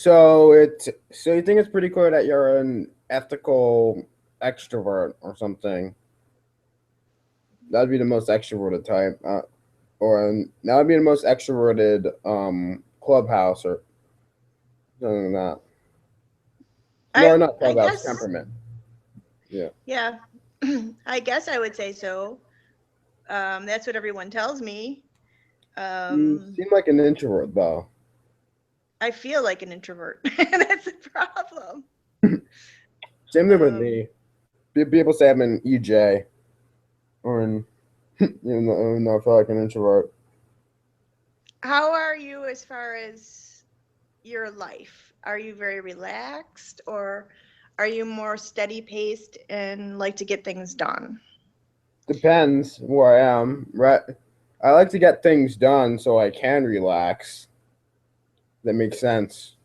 So you think it's pretty clear that you're an ethical extrovert or something? That'd be the most extroverted type, that would be the most extroverted clubhouse or something like that. No, not I clubhouse, guess, temperament. Yeah, yeah, I guess I would say so. That's what everyone tells me. you Um, seem like an introvert though. I feel like an introvert. That's the problem. Same thing with Um, me. People say I'm an EJ or an even though I feel like an introvert. how are you as far as your life? Are you very relaxed, or are you more steady paced and like to get things done? Depends where I am. Right, I like to get things done so I can relax. That makes sense.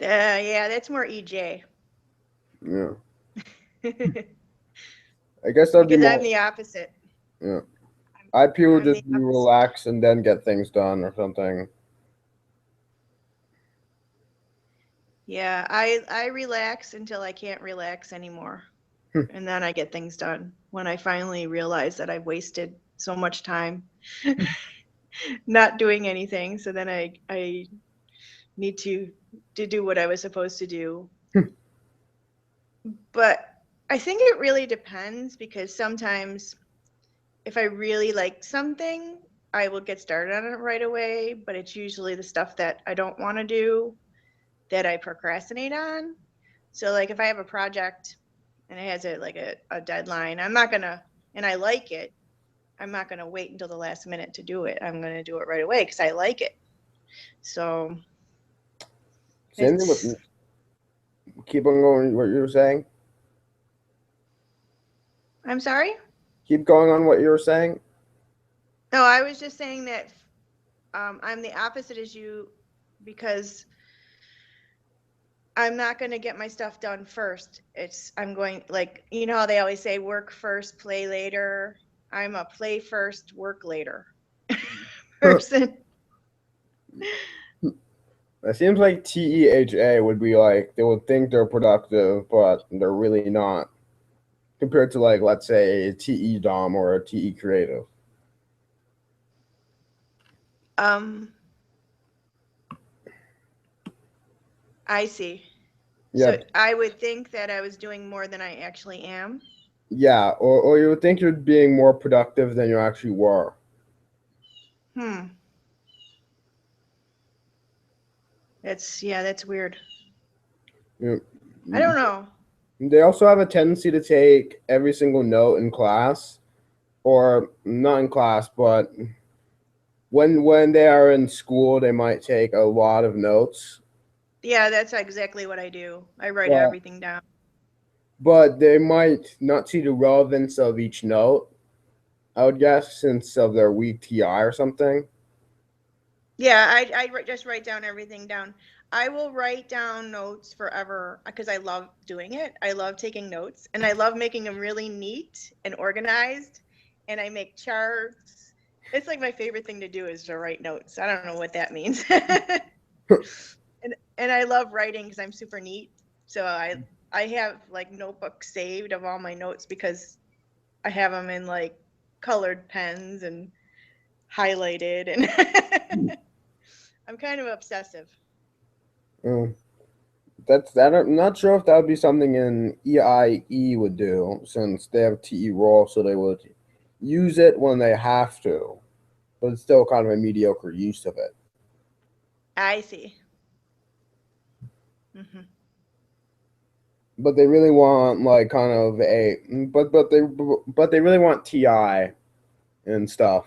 Yeah, that's more EJ. Yeah, I guess that'd be Because I'm more. the opposite. Yeah, IP would I'm the just be opposite. relax and then get things done or something. Yeah, I relax until I can't relax anymore. And then I get things done when I finally realize that I've wasted so much time not doing anything. So then I need to do what I was supposed to do. But I think it really depends, because sometimes if I really like something, I will get started on it right away, but it's usually the stuff that I don't want to do that I procrastinate on. So like if I have a project and it has a deadline, I'm not gonna, and I like it, I'm not gonna wait until the last minute to do it. I'm gonna do it right away because I like it. So Same thing with it's, keep on going. What you were saying? I'm sorry. Keep going on what you were saying. No, I was just saying that I'm the opposite as you, because I'm not going to get my stuff done first. I'm going, like, you know how they always say work first, play later. I'm a play first, work later person. It seems like TEHA would be like they would think they're productive, but they're really not. Compared to like let's say a TE Dom or a TE Creative. Um, I see. Yeah, So I would think that I was doing more than I actually am. yeah, or you would think you're being more productive than you actually were. Hmm. Yeah, that's weird. You I don't know. They also have a tendency to take every single note in class, or not in class, but when they are in school, they might take a lot of notes. Yeah, that's exactly what I do. I write But everything down. but they might not see the relevance of each note. I would guess since of their weak TI or something. Yeah, just write down everything down. I will write down notes forever because I love doing it. I love taking notes and I love making them really neat and organized. And I make charts. It's like my favorite thing to do is to write notes. I don't know what that means. And I love writing because I'm super neat. So I have like notebooks saved of all my notes because I have them in like colored pens and highlighted, and I'm kind of obsessive. Mm. That's that. I'm not sure if that would be something an EIE would do, since they have TE role, so they would use it when they have to, but it's still kind of a mediocre use of it. I see. Hmm. But they really want like kind of a, but they really want TI and stuff,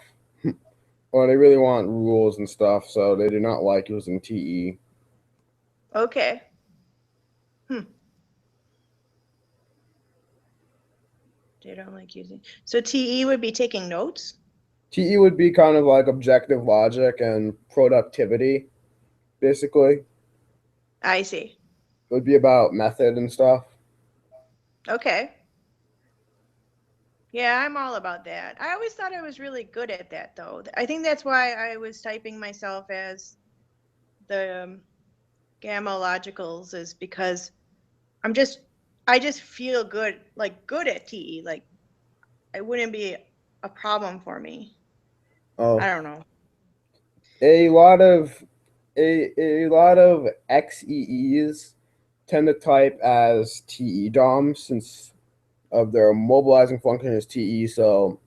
or they really want rules and stuff, so they do not like using TE. Okay. Hmm. They don't like using. So TE would be taking notes. TE would be kind of like objective logic and productivity, basically. I see. It would be about method and stuff. Okay. Yeah, I'm all about that. I always thought I was really good at that, though. I think that's why I was typing myself as the gamma logicals is because I just feel good, like good at TE. Like it wouldn't be a problem for me. Oh, I don't know. a lot of a lot of XEEs tend to type as TE DOMs since of their mobilizing function is TE, so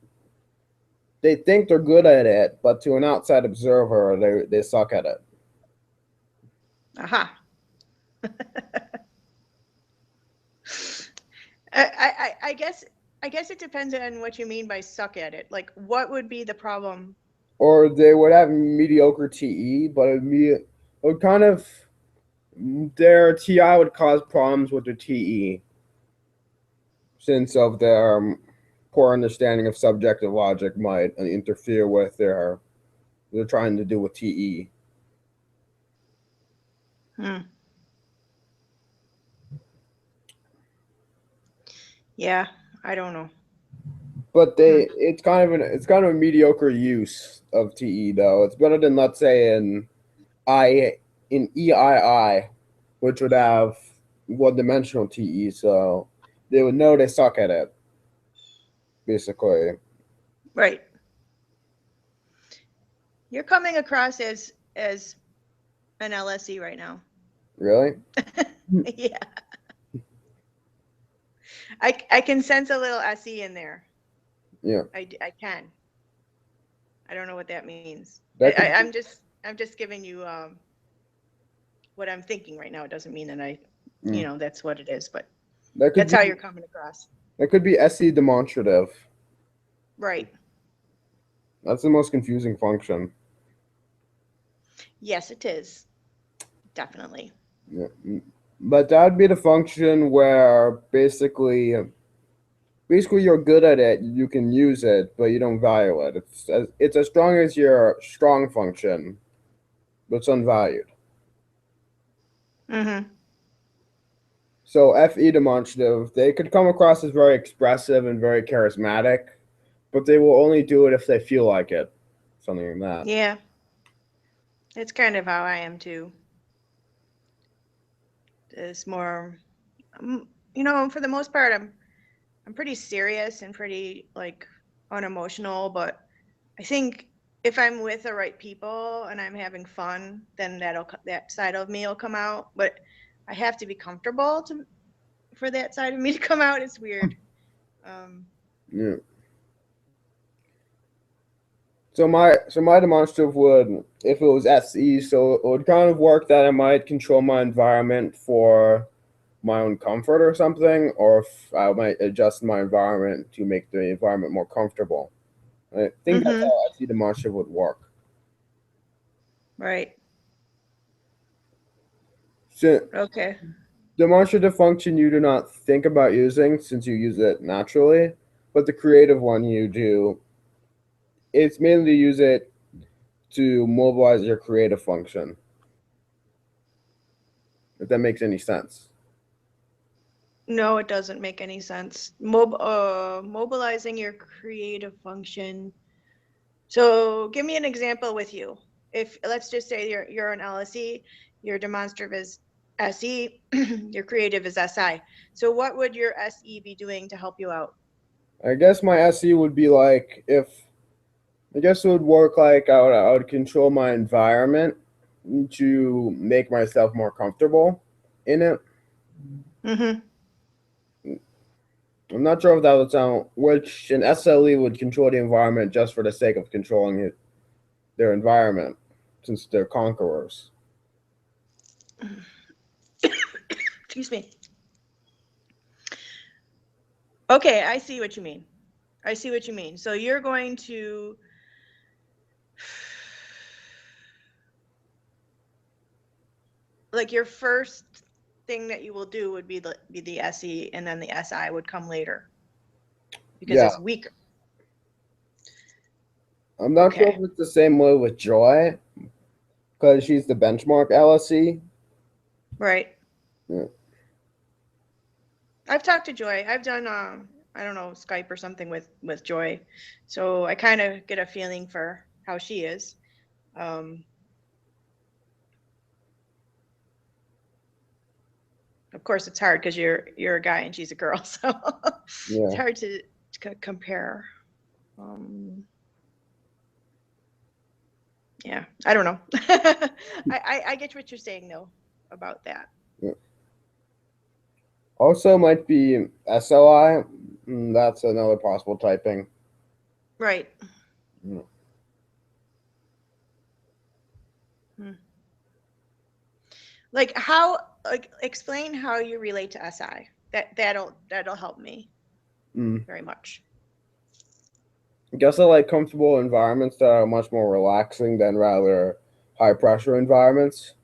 they think they're good at it, but to an outside observer, they suck at it. Aha. I guess it depends on what you mean by suck at it. Like what would be the problem? Or they would have mediocre TE, but it would kind of their TI would cause problems with their TE since of their poor understanding of subjective logic might interfere with their they're trying to do with TE. Hmm. Yeah, I don't know. But it's kind of a mediocre use of TE though. It's better than let's say I in EII, which would have one-dimensional TE, so they would know they suck at it, basically. Right. You're coming across as an LSE right now. Really? Yeah. I can sense a little SE in there. Yeah. I can. I don't know what that means. That could I'm just giving you what I'm thinking right now. It doesn't mean that mm, that's what it is, but that could that's be how you're coming across. that could be SE demonstrative. Right. That's the most confusing function. Yes, it is. Definitely. Yeah. But that would be the function where basically you're good at it, you can use it, but you don't value it. It's as strong as your strong function, but it's unvalued. Mm-hmm. So FE demonstrative, they could come across as very expressive and very charismatic, but they will only do it if they feel like it. Something like that. Yeah. It's kind of how I am too. It's more, for the most part, I'm pretty serious and pretty like unemotional, but I think if I'm with the right people and I'm having fun, then that side of me will come out. But I have to be comfortable for that side of me to come out. It's weird. Yeah. So my demonstrative would, if it was SE, so it would kind of work that I might control my environment for my own comfort or something, or if I might adjust my environment to make the environment more comfortable. I think that's Mm-hmm. how SE demonstrative would work. Right. So Okay. demonstrative function you do not think about using since you use it naturally, but the creative one you do. It's mainly to use it to mobilize your creative function. If that makes any sense. No, it doesn't make any sense. Mobilizing your creative function. So give me an example with you. If let's just say you're an LSE, your demonstrative is SE, your creative is SI. So what would your SE be doing to help you out? I guess my SE would be like if I guess it would work like I would control my environment to make myself more comfortable in it. Mm-hmm. I'm not sure if that would sound which an SLE would control the environment just for the sake of controlling their environment, since they're conquerors. Excuse me. Okay, I see what you mean. I see what you mean. So you're going to like your first thing that you will do would be the SE, and then the SI would come later because Yeah. it's weaker. I'm not sure Okay. if it's the same way with Joy, because she's the benchmark LSE. Right. Yeah. I've talked to Joy. I've done I don't know, Skype or something with Joy. So I kind of get a feeling for how she is. Um Of course, it's hard because you're a guy and she's a girl, so Yeah. it's hard to compare. Yeah, I don't know. I get what you're saying though about that. Yeah. Also, might be SLI. That's another possible typing. Right. Mm. Like how? Like explain how you relate to SI. That'll help me very much. I guess I like comfortable environments that are much more relaxing than rather high pressure environments.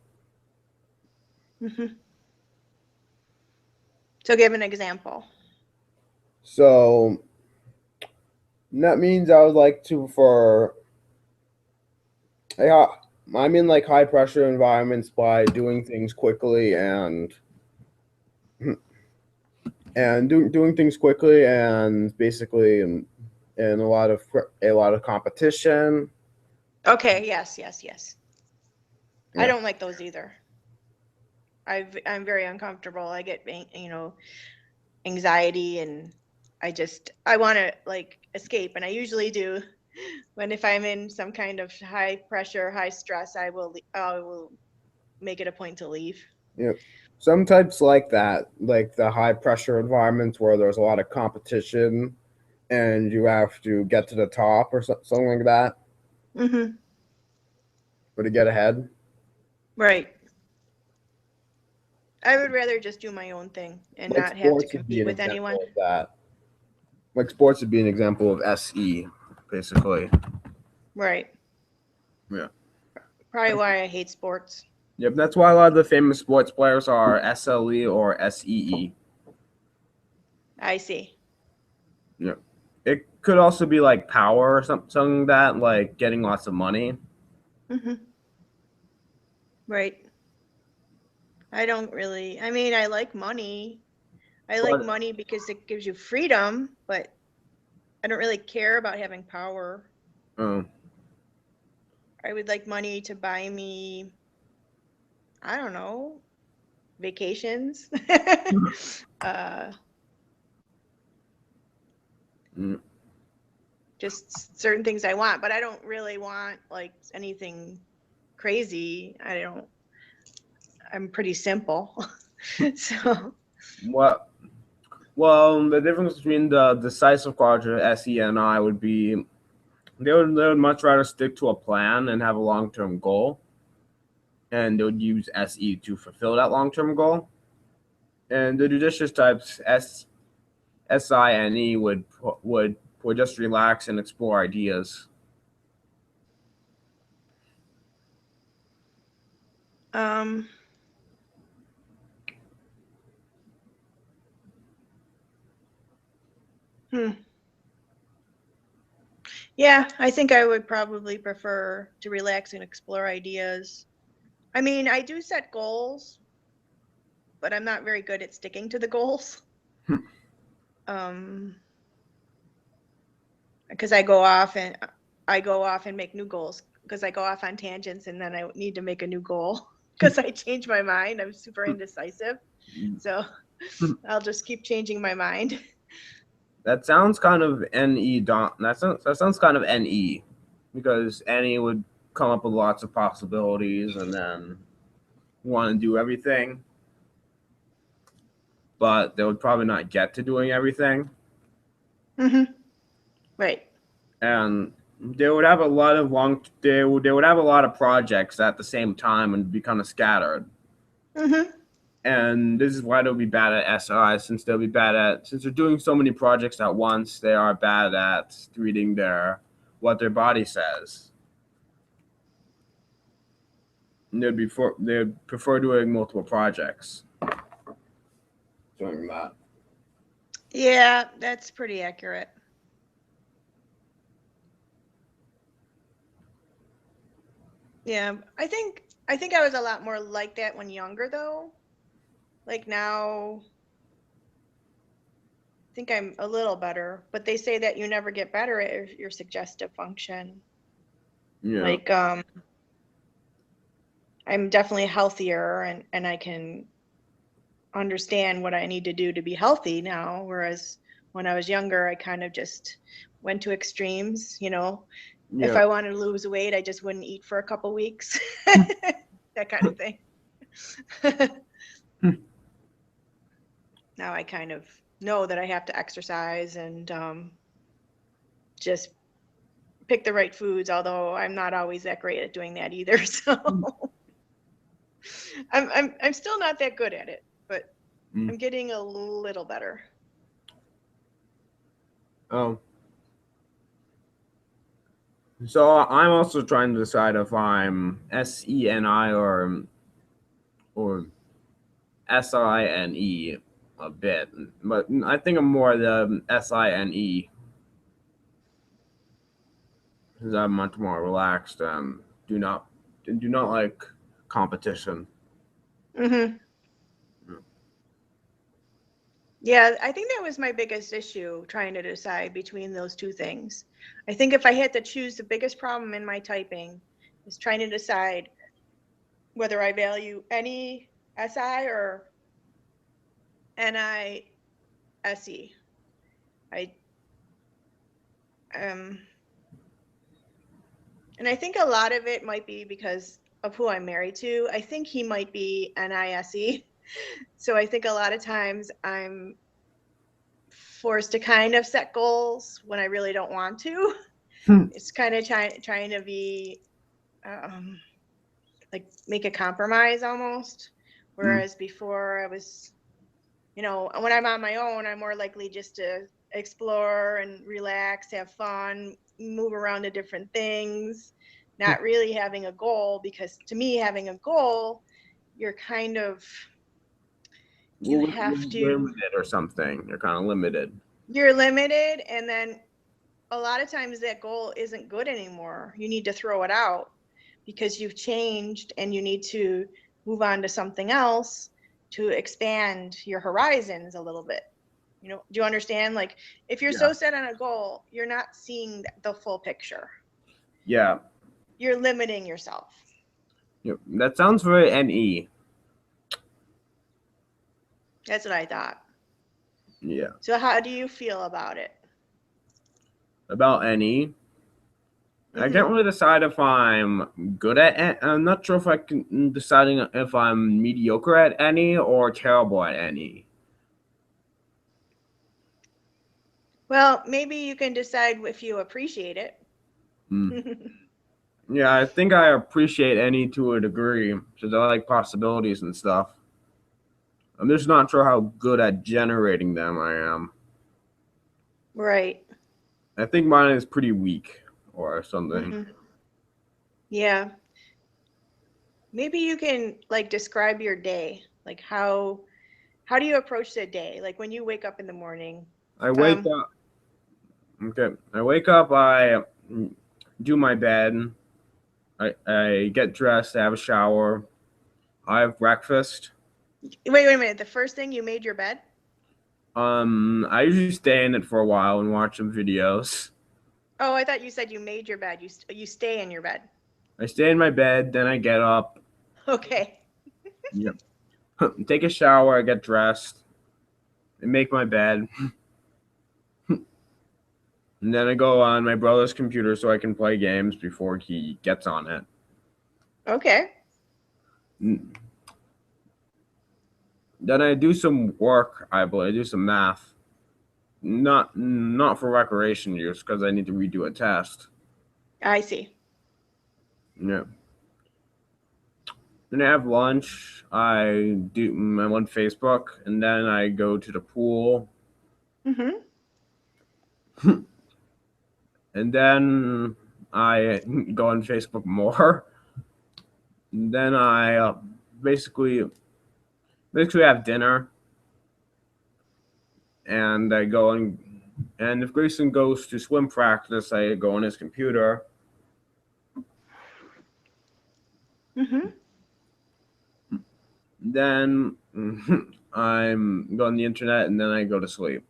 So give an example. So that means I would like to prefer. Yeah, I'm in like high pressure environments by doing things quickly and doing things quickly and basically in a lot of competition. Okay. Yes. Yes. Yes. I Yeah. don't like those either. I'm very uncomfortable. I get anxiety, and I want to like escape, and I usually do. When if I'm in some kind of high pressure, high stress, I will make it a point to leave. Yeah. Some types like that, like the high pressure environments where there's a lot of competition and you have to get to the top or something like that, or to get ahead. Right. I would rather just do my own thing and Like not have to sports would be compete an with anyone. example of that. Like sports would be an example of SE, basically. Right. Yeah. Probably why I hate sports. Yep, that's why a lot of the famous sports players are SLE or SEE. I see. Yeah. It could also be like power or something like that, like getting lots of money. Right. I don't really. I mean, I like money. I like But money because it gives you freedom, but I don't really care about having power. um, I would like money to buy me, I don't know, vacations. uh, mm, just certain things I want, but I don't really want like anything crazy. I'm pretty simple. So, what? Well, the difference between the decisive quadrant SE and I would be they would much rather stick to a plan and have a long term goal, and they would use SE to fulfill that long term goal. And the judicious types SINE would just relax and explore ideas. um, hmm. Yeah, I think I would probably prefer to relax and explore ideas. I mean, I do set goals, but I'm not very good at sticking to the goals. Um, because I go off and make new goals because I go off on tangents and then I need to make a new goal because I change my mind. I'm super indecisive. So I'll just keep changing my mind. That sounds kind of NE. That sounds kind of NE, because NE would come up with lots of possibilities and then want to do everything, but they would probably not get to doing everything, Right. and they would have a lot of they would have a lot of projects at the same time and be kind of scattered. And this is why they'll be bad at SI, since they're doing so many projects at once. They are bad at reading what their body says. And they'd prefer doing multiple projects. Doing that. Yeah, that's pretty accurate. Yeah, I think I was a lot more like that when younger though. Like now, I think I'm a little better, but they say that you never get better at your suggestive function. Yeah. Like I'm definitely healthier and I can understand what I need to do to be healthy now. Whereas when I was younger, I kind of just went to extremes, you know. If Yeah. I wanted to lose weight, I just wouldn't eat for a couple weeks. That kind of thing. Now I kind of know that I have to exercise and just pick the right foods, although I'm not always that great at doing that either. So I'm still not that good at it, but Mm. I'm getting a little better. Oh. So I'm also trying to decide if I'm SENI or SINE a bit, but I think I'm more the SINE because I'm much more relaxed and do not like competition. Hmm. Yeah, I think that was my biggest issue, trying to decide between those two things. I think if I had to choose, the biggest problem in my typing is trying to decide whether I value any SI or NISE. I um and I think a lot of it might be because of who I'm married to. I think he might be NISE. So I think a lot of times I'm forced to kind of set goals when I really don't want to. It's kind of trying to be um, like make a compromise almost. Whereas before I was, you know, when I'm on my own, I'm more likely just to explore and relax, have fun, move around to different things, not really having a goal. Because to me, having a goal, you're kind of, you have to, Limited or something. You're kind of limited. you're limited. And then a lot of times that goal isn't good anymore. You need to throw it out because you've changed and you need to move on to something else to expand your horizons a little bit. You know, do you understand? Like if you're Yeah. so set on a goal, you're not seeing the full picture. Yeah. You're limiting yourself. Yeah. That sounds very NE. That's what I thought. Yeah. So how do you feel about it? About NE. I can't Mm-hmm. really decide if I'm good at it. I'm not sure if I can deciding if I'm mediocre at any or terrible at any. Well, maybe you can decide if you appreciate it. Mm. Yeah, I think I appreciate any to a degree because I like possibilities and stuff. I'm just not sure how good at generating them I am. Right. I think mine is pretty weak or something. Mm-hmm. Yeah. Maybe you can like describe your day. Like how do you approach the day? Like when you wake up in the morning. I wake Um, up. Okay, I wake up. I do my bed. I get dressed. I have a shower. I have breakfast. wait a minute. The first thing, you made your bed? I usually stay in it for a while and watch some videos. Oh, I thought you said you made your bed. You stay in your bed. I stay in my bed, then I get up, Okay. yep. Take a shower, I get dressed, I make my bed, and then I go on my brother's computer so I can play games before he gets on it. Okay. Then I do some work, I believe. I do some math. Not for recreation use because I need to redo a test. I see. Yeah. Then I have lunch. I'm on Facebook, and then I go to the pool, Mm-hmm. and then I go on Facebook more. And then I basically have dinner, and I go and if Grayson goes to swim practice, I go on his computer. Mm-hmm. Then I'm go on the internet, and then I go to sleep.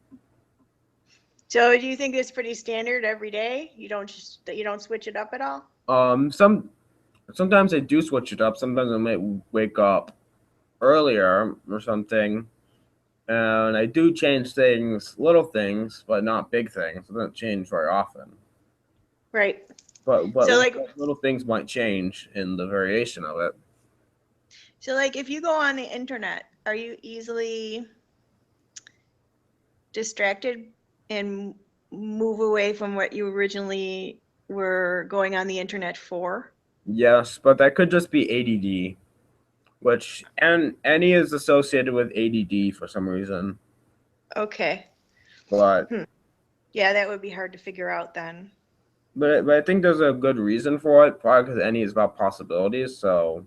So do you think it's pretty standard every day? You don't switch it up at all? Sometimes I do switch it up. Sometimes I might wake up earlier or something, and I do change things, little things, but not big things. It doesn't change very often. Right. But So like little things might change in the variation of it. if you go on the internet, are you easily distracted and move away from what you originally were going on the internet for? Yes, but that could just be ADD, which and any is associated with ADD for some reason. Okay. But Yeah, that would be hard to figure out then. but I think there's a good reason for it. Probably because any is about possibilities, so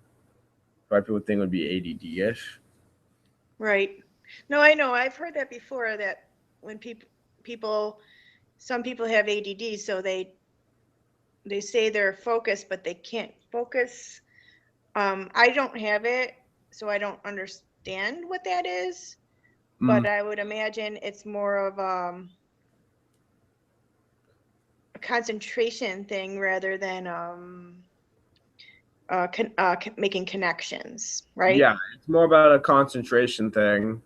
probably people think it would be ADD-ish. Right. No, I know. I've heard that before that when people some people have ADD, so they say they're focused, but they can't focus. I don't have it, so I don't understand what that is, but I would imagine it's more of a concentration thing rather than making connections, right? Yeah, it's more about a concentration thing.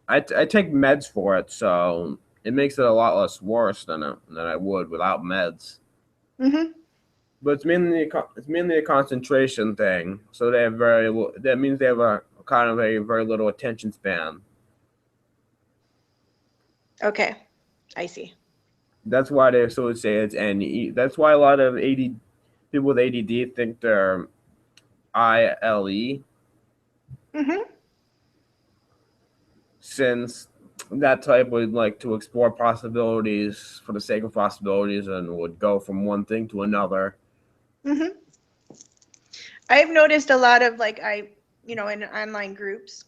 I take meds for it, so it makes it a lot less worse than I would without meds. Mm-hmm. But it's mainly a concentration thing. So they have that means they have a kind of a very little attention span. Okay, I see. That's why they sort of say it's NE. That's why a lot of AD people with ADD think they're ILE, Mm-hmm. since that type would like to explore possibilities for the sake of possibilities and would go from one thing to another. Mm-hmm. I've noticed a lot of in online groups,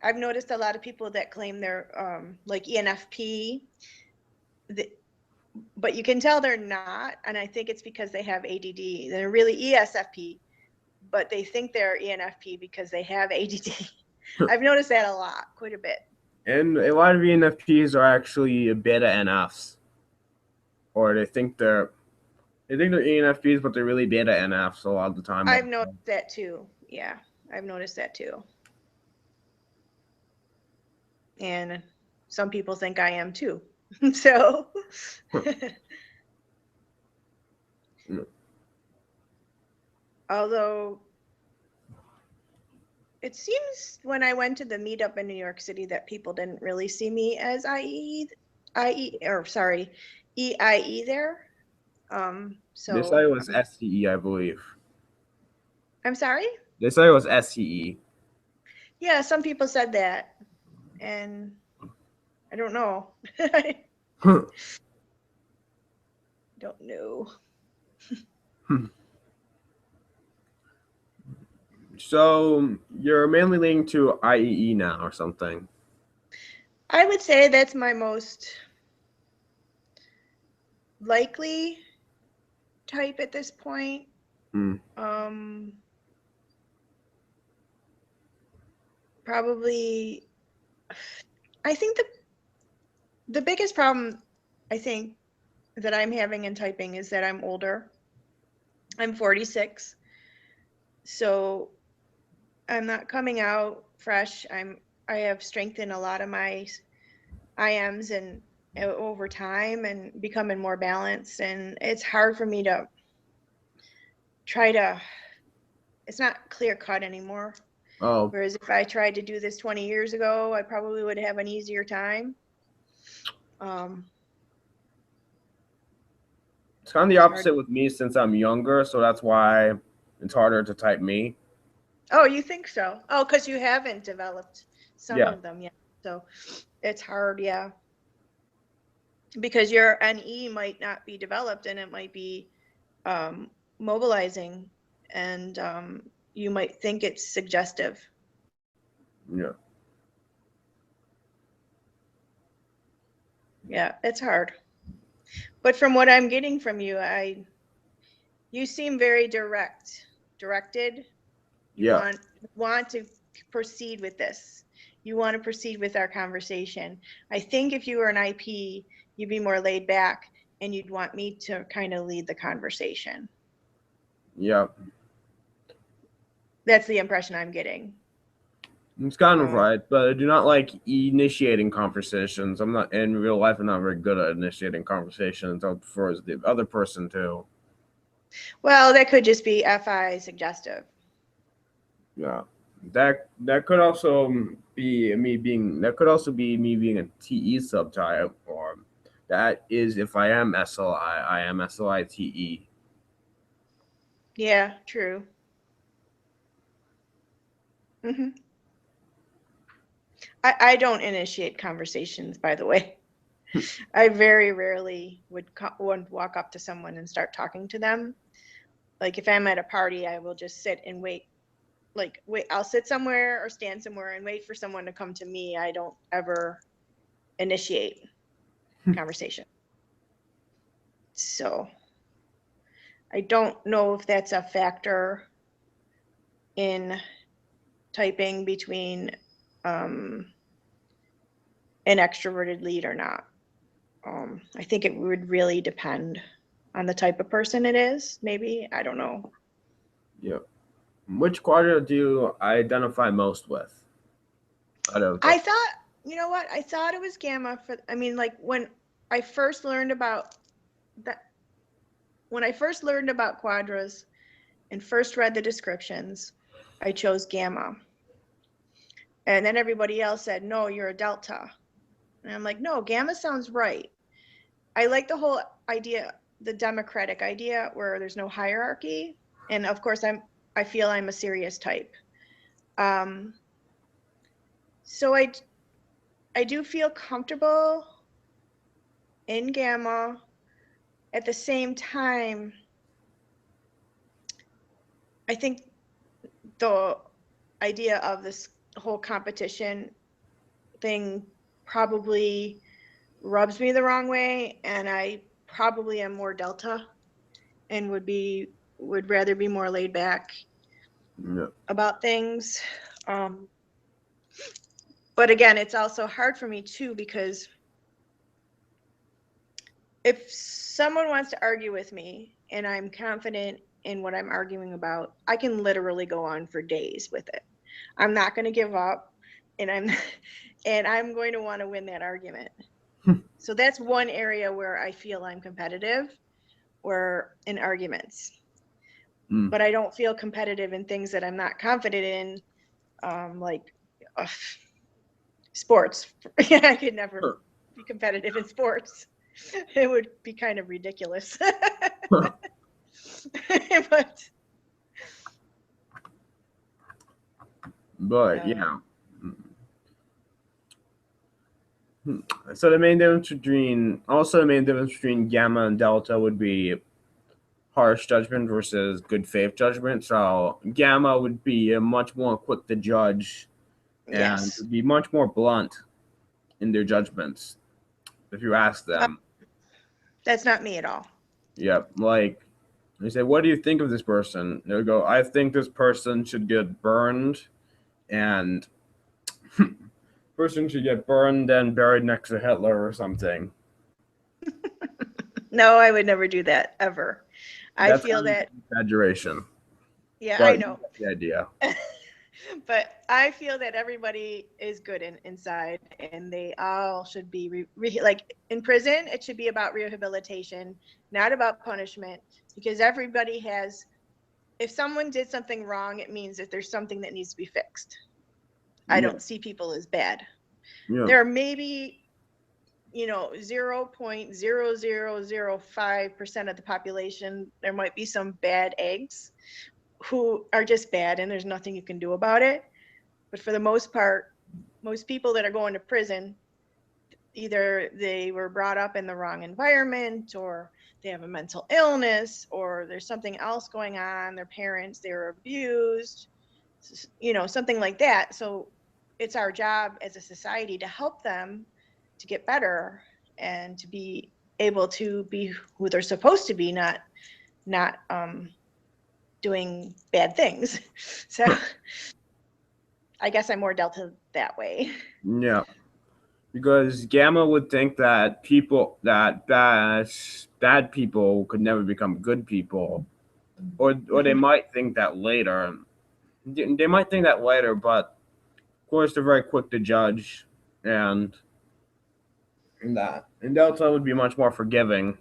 I've noticed a lot of people that claim they're like ENFP, but you can tell they're not, and I think it's because they have ADD. They're really ESFP, but they think they're ENFP because they have ADD. I've noticed that a lot, quite a bit. And a lot of ENFPs are actually beta NFs, or they think they're ENFPs, but they're really beta NFs a lot of the time. I've noticed that too. Yeah, I've noticed that too. And some people think I am too. So, although it seems when I went to the meetup in New York City that people didn't really see me as EIE there. They said it So was SCE, I believe. I'm sorry. They said it was SCE. Yeah, some people said that, and I don't know. I don't know. So you're mainly leaning to IEE now or something. I would say that's my most likely type at this point. Mm. Probably, I think the biggest problem I think that I'm having in typing is that I'm older. I'm 46, so I'm not coming out fresh. I have strengthened a lot of my IMs and over time and becoming more balanced, and it's hard for me to try to. It's not clear cut anymore. Oh, Whereas if I tried to do this 20 years ago, I probably would have an easier time. it's kind of the It's hard. opposite with me since I'm younger, so that's why it's harder to type me. Oh, you think so? Oh, because you haven't developed some Yeah, of them yet. So it's hard, yeah. Because your NE might not be developed and it might be mobilizing, and you might think it's suggestive. yeah. Yeah, it's hard. But from what I'm getting from you, you seem very directed. You Yeah. want to proceed with this. You want to proceed with our conversation. I think if you were an IP, you'd be more laid back and you'd want me to kind of lead the conversation. Yeah. That's the impression I'm getting. It's kind of Um, right, but I do not like initiating conversations. I'm not in real life. I'm not very good at initiating conversations. I prefer the other person to. well, that could just be FI suggestive. Yeah, that could also be me being. That could also be me being a TE subtype, or that is if I am SLI. I am SLITE. Yeah, true. hmm I don't initiate conversations, by the way. I very rarely would walk up to someone and start talking to them. Like if I'm at a party, I will just sit and wait. Like wait, I'll sit somewhere or stand somewhere and wait for someone to come to me. I don't ever initiate conversation. So I don't know if that's a factor in typing between um, an extroverted lead or not. I think it would really depend on the type of person it is. Maybe I don't know. Yeah. Which quadrant do you identify most with? Out of the I thought, you know what? I thought it was gamma for. I mean, like when I first learned about that, when I first learned about quadras and first read the descriptions, I chose gamma, and then everybody else said, "No, you're a delta," and I'm like, "No, gamma sounds right." I like the whole idea, the democratic idea where there's no hierarchy. And of course, I feel I'm a serious type. Um, so I do feel comfortable in gamma. At the same time, I think the idea of this whole competition thing probably rubs me the wrong way, and I probably am more delta and would rather be more laid back yeah. about things. Um, but again, it's also hard for me too, because if someone wants to argue with me and I'm confident in what I'm arguing about, I can literally go on for days with it. I'm not going to give up, and I'm going to want to win that argument. So that's one area where I feel I'm competitive, or in arguments. Mm. But I don't feel competitive in things that I'm not confident in, like uh, sports. I could never be competitive in sports. It would be kind of ridiculous. But But yeah. So the main difference between gamma and delta would be harsh judgment versus good faith judgment. So gamma would be much more quick to judge and yes, would be much more blunt in their judgments. If you ask uh, them, that's not me at all. yep, like they say, "What do you think of this person?" They'll go, "I think this person should get burned, and person should get burned and buried next to Hitler or something." No, I would never do that ever. I That's feel kind of that, an exaggeration, yeah, I but you know. get the idea. But I feel that everybody is good inside, and they all should be like in prison. It should be about rehabilitation, not about punishment, because everybody has. If someone did something wrong, it means that there's something that needs to be fixed. I Yeah, don't see people as bad. yeah, There are maybe 0.0005% of the population. There might be some bad eggs who are just bad, and there's nothing you can do about it. But for the most part, most people that are going to prison, either they were brought up in the wrong environment, or they have a mental illness, or there's something else going on. Their parents, they were abused, something like that. So it's our job as a society to help them to get better and to be able to be who they're supposed to be, not doing bad things. So I guess I'm more delta that way. yeah. Because Gamma would think that bad people could never become good people, or they Mhm. might think that later. They might think that later, but Of course, they're very quick to judge, and that. And Delta would be much more forgiving.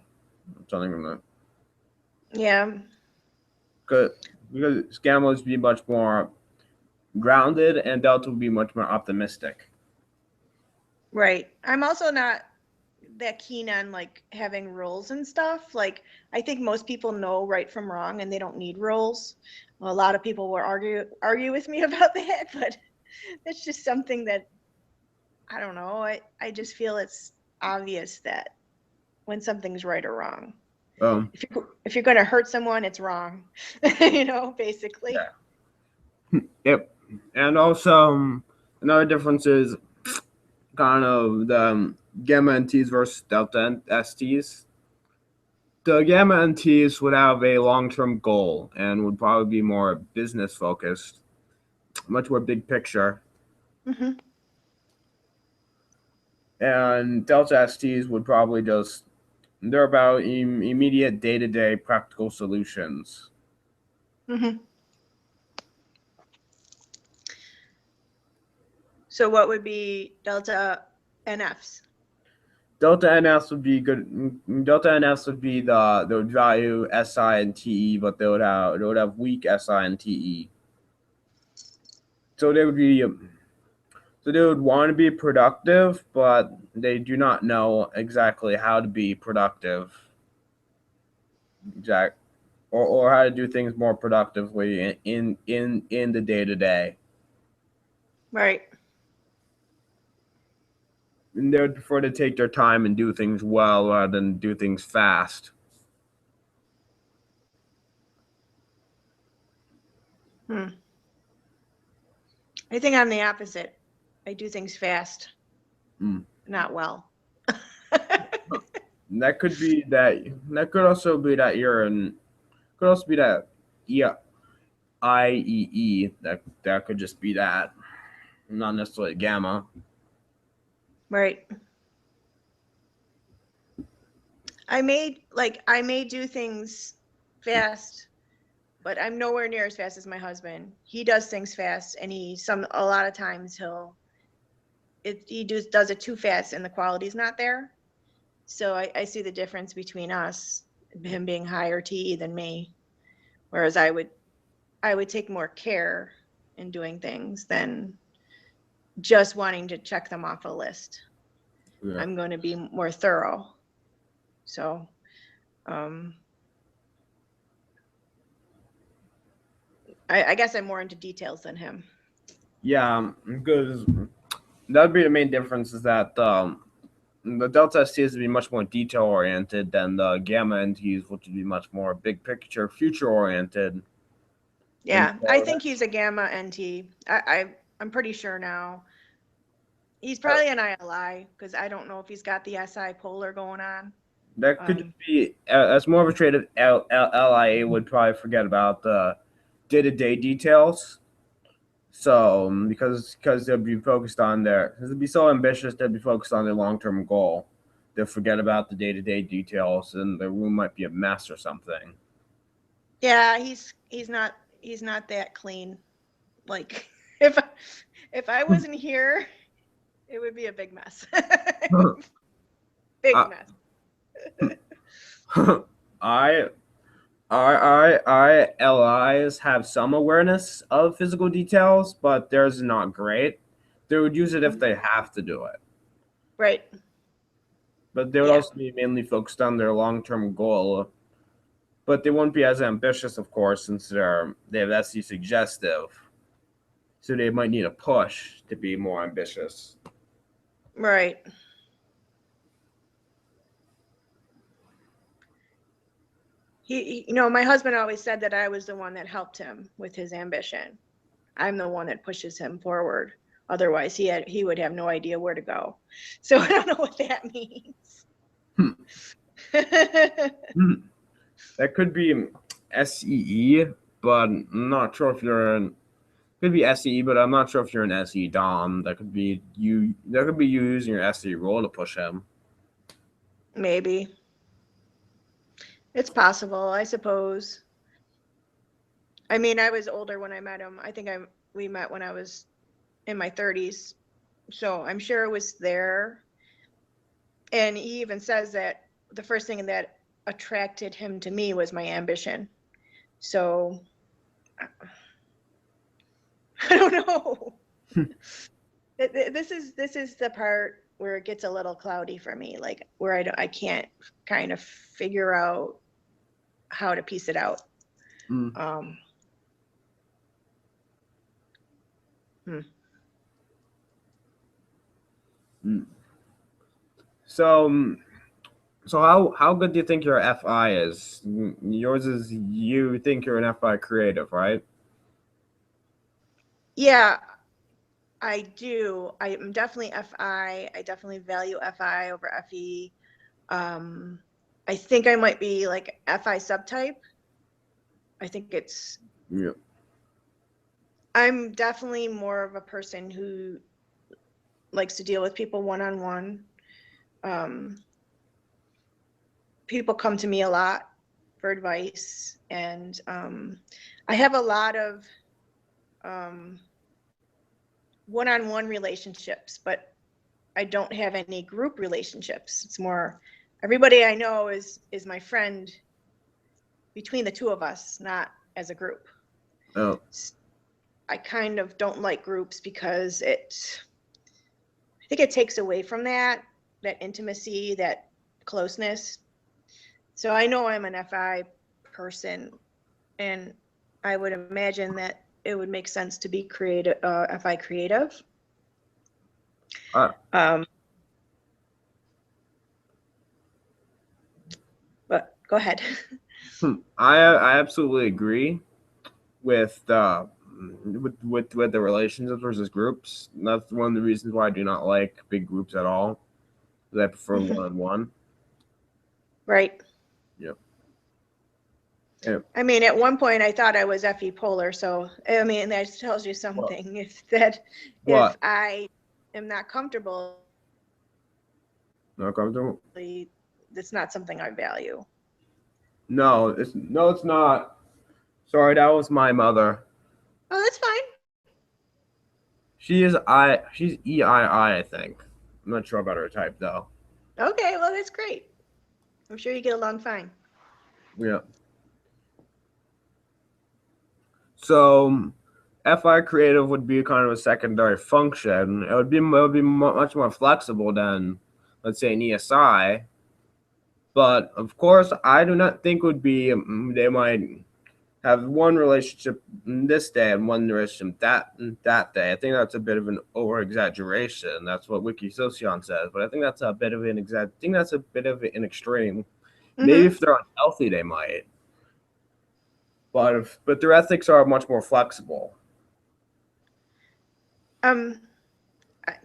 Something from that. Yeah. Because Gamma would be much more grounded, and Delta would be much more optimistic. Right. I'm also not that keen on like having rules and stuff. Like I think most people know right from wrong and they don't need rules. A lot of people will argue with me about that, but it's just something that I don't know. I just feel it's obvious that when something's right or wrong. Um, If you're going to hurt someone, it's wrong. You know, basically. yep. And also, another difference is kind of the Gamma NTs versus Delta STs. The Gamma NTs would have a long-term goal and would probably be more business focused, much more big picture. Mm-hmm. And Delta STs would probably just they're about immediate day-to-day practical solutions. Mm-hmm. So what would be Delta NFs? Delta NS would be good. Delta NS would be they would value SI and TE, but they would have weak SI and TE. So they would be so they would want to be productive, but they do not know exactly how to be productive. Or how to do things more productively in the day to day. Right. And they would prefer to take their time and do things well rather than do things fast. Hmm. I think I'm the opposite. I do things fast, not well. That could be that. That could also be that you're in. Could also be that. Yeah, IEE. That could just be that. Not necessarily gamma. Right. I may do things fast, but I'm nowhere near as fast as my husband. He does things fast, and a lot of times he does it too fast, and the quality's not there. So I see the difference between us, him being higher TE than me, whereas I would take more care in doing things than just wanting to check them off a list. Yeah. I'm going to be more thorough. So, I guess I'm more into details than him. Yeah, because that would be the main difference is that the Delta STs would be much more detail oriented than the Gamma NTs, which would be much more big picture, future oriented. Yeah, I think he's a Gamma NT. I'm pretty sure now. He's probably an ILI because I don't know if he's got the SI polar going on. That could just be as more of a trade of LIA would probably forget about the day-to-day details. So because they'll be focused on they'll be so ambitious, they'll be focused on their long-term goal. They'll forget about the day-to-day details, and the room might be a mess or something. Yeah, he's not that clean. Like if I wasn't here, it would be a big mess. Big mess. LIs have some awareness of physical details, but theirs is not great. They would use it if they have to do it. Right. But they would also be mainly focused on their long-term goal. But they won't be as ambitious, of course, since they have SE suggestive. So they might need a push to be more ambitious. Right. My husband always said that I was the one that helped him with his ambition. I'm the one that pushes him forward. Otherwise, he would have no idea where to go. So I don't know what that means. That could be SEE, but I'm not sure if you're in. Could be SE, but I'm not sure if you're an SE Dom. That could be you. That could be you using your SE role to push him. Maybe. It's possible, I suppose. I mean, I was older when I met him. I think we met when I was in my 30s. So I'm sure it was there. And he even says that the first thing that attracted him to me was my ambition. So I don't know. This is the part where it gets a little cloudy for me, like where I can't kind of figure out how to piece it out. Mm. Hmm. Mm. So, how good do you think your FI is? Yours is, you think you're an FI creative, right? Yeah, I do. I am definitely FI. I definitely value FI over FE. I think I might be like FI subtype. I think it's, Yeah. I'm definitely more of a person who likes to deal with people one-on-one. People come to me a lot for advice, and I have a lot of one-on-one relationships, but I don't have any group relationships. It's more, everybody I know is my friend between the two of us, not as a group. Oh. I kind of don't like groups because I think it takes away from that intimacy, that closeness. So I know I'm an FI person, and I would imagine that it would make sense to be creative, FI creative. But go ahead. I absolutely agree with with the relationships versus groups. That's one of the reasons why I do not like big groups at all. I prefer one-on-one. Right. Yep. I mean, at one point I thought I was FE polar, so I mean that tells you something. If I am not comfortable, Not comfortable? that's not something I value. No, it's not. Sorry, that was my mother. Oh, that's fine. She's EII, I think. I'm not sure about her type though. Okay, well that's great. I'm sure you get along fine. Yeah. So, FI creative would be kind of a secondary function. It would be much more flexible than, let's say, an ESI. But of course, I do not think would be, they might have one relationship this day and one relationship that day. I think that's a bit of an over exaggeration. That's what Wikisocion says, but I think that's a bit of an I think that's a bit of an extreme. Maybe if they're unhealthy, they might. But their ethics are much more flexible. Can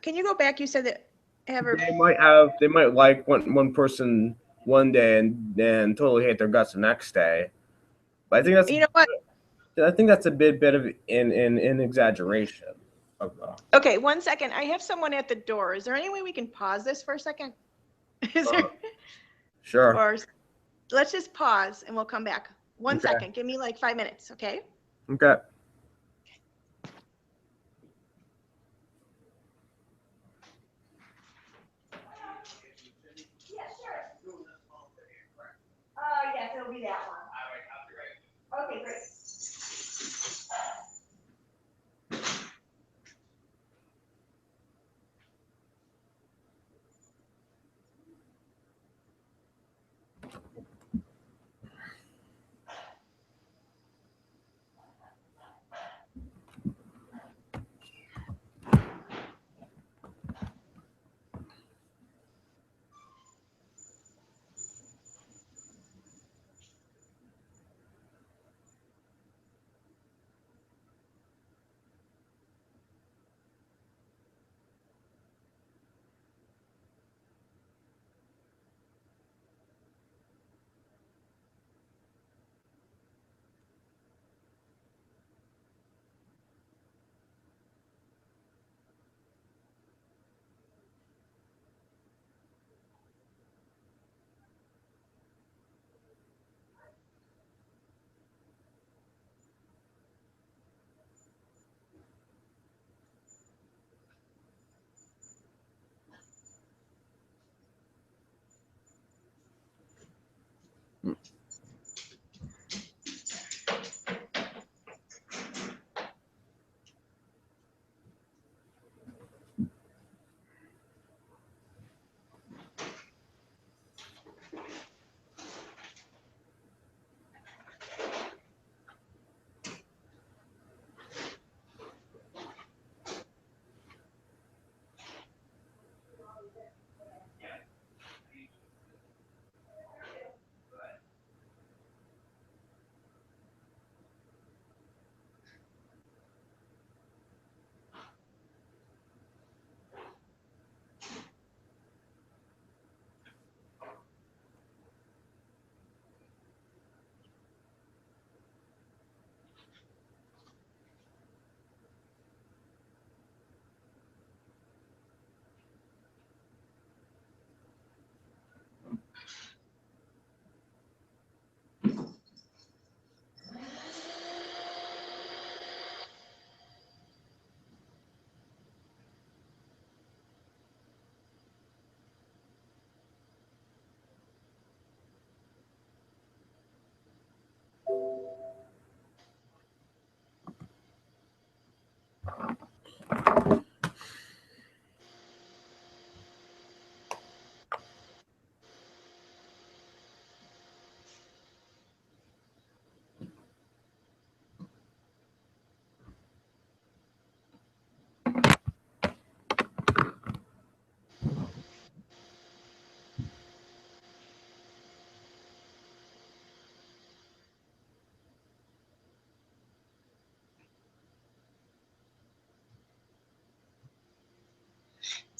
you go back? You said that They might like one person one day and then totally hate their guts the next day. But I think that's, you know what? I think that's a bit of an exaggeration of Okay, 1 second. I have someone at the door. Is there any way we can pause this for a second? Is there? Sure. Or let's just pause and we'll come back. 1 Okay. second. Give me like 5 minutes, okay? Okay. Yeah, sure. Yes, it'll be that one. Okay, great.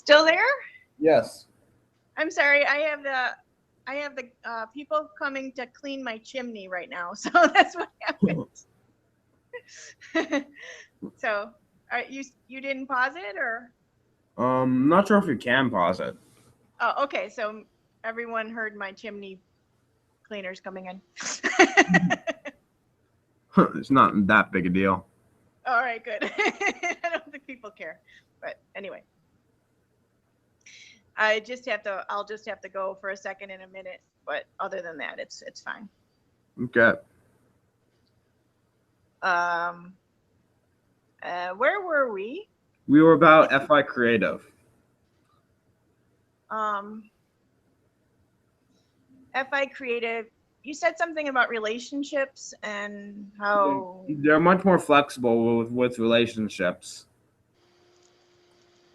Still there? Yes. I'm sorry. I have the people coming to clean my chimney right now, so that's what happened. So, you didn't pause it, or? Not sure if you can pause it. Oh, okay. So everyone heard my chimney cleaners coming in. It's not that big a deal. All right, good. I don't think people care, but anyway, I'll just have to go for a second in a minute. But other than that, it's fine. Okay. Where were we? We were about FI Creative. FI Creative. You said something about relationships and how They're much more flexible with relationships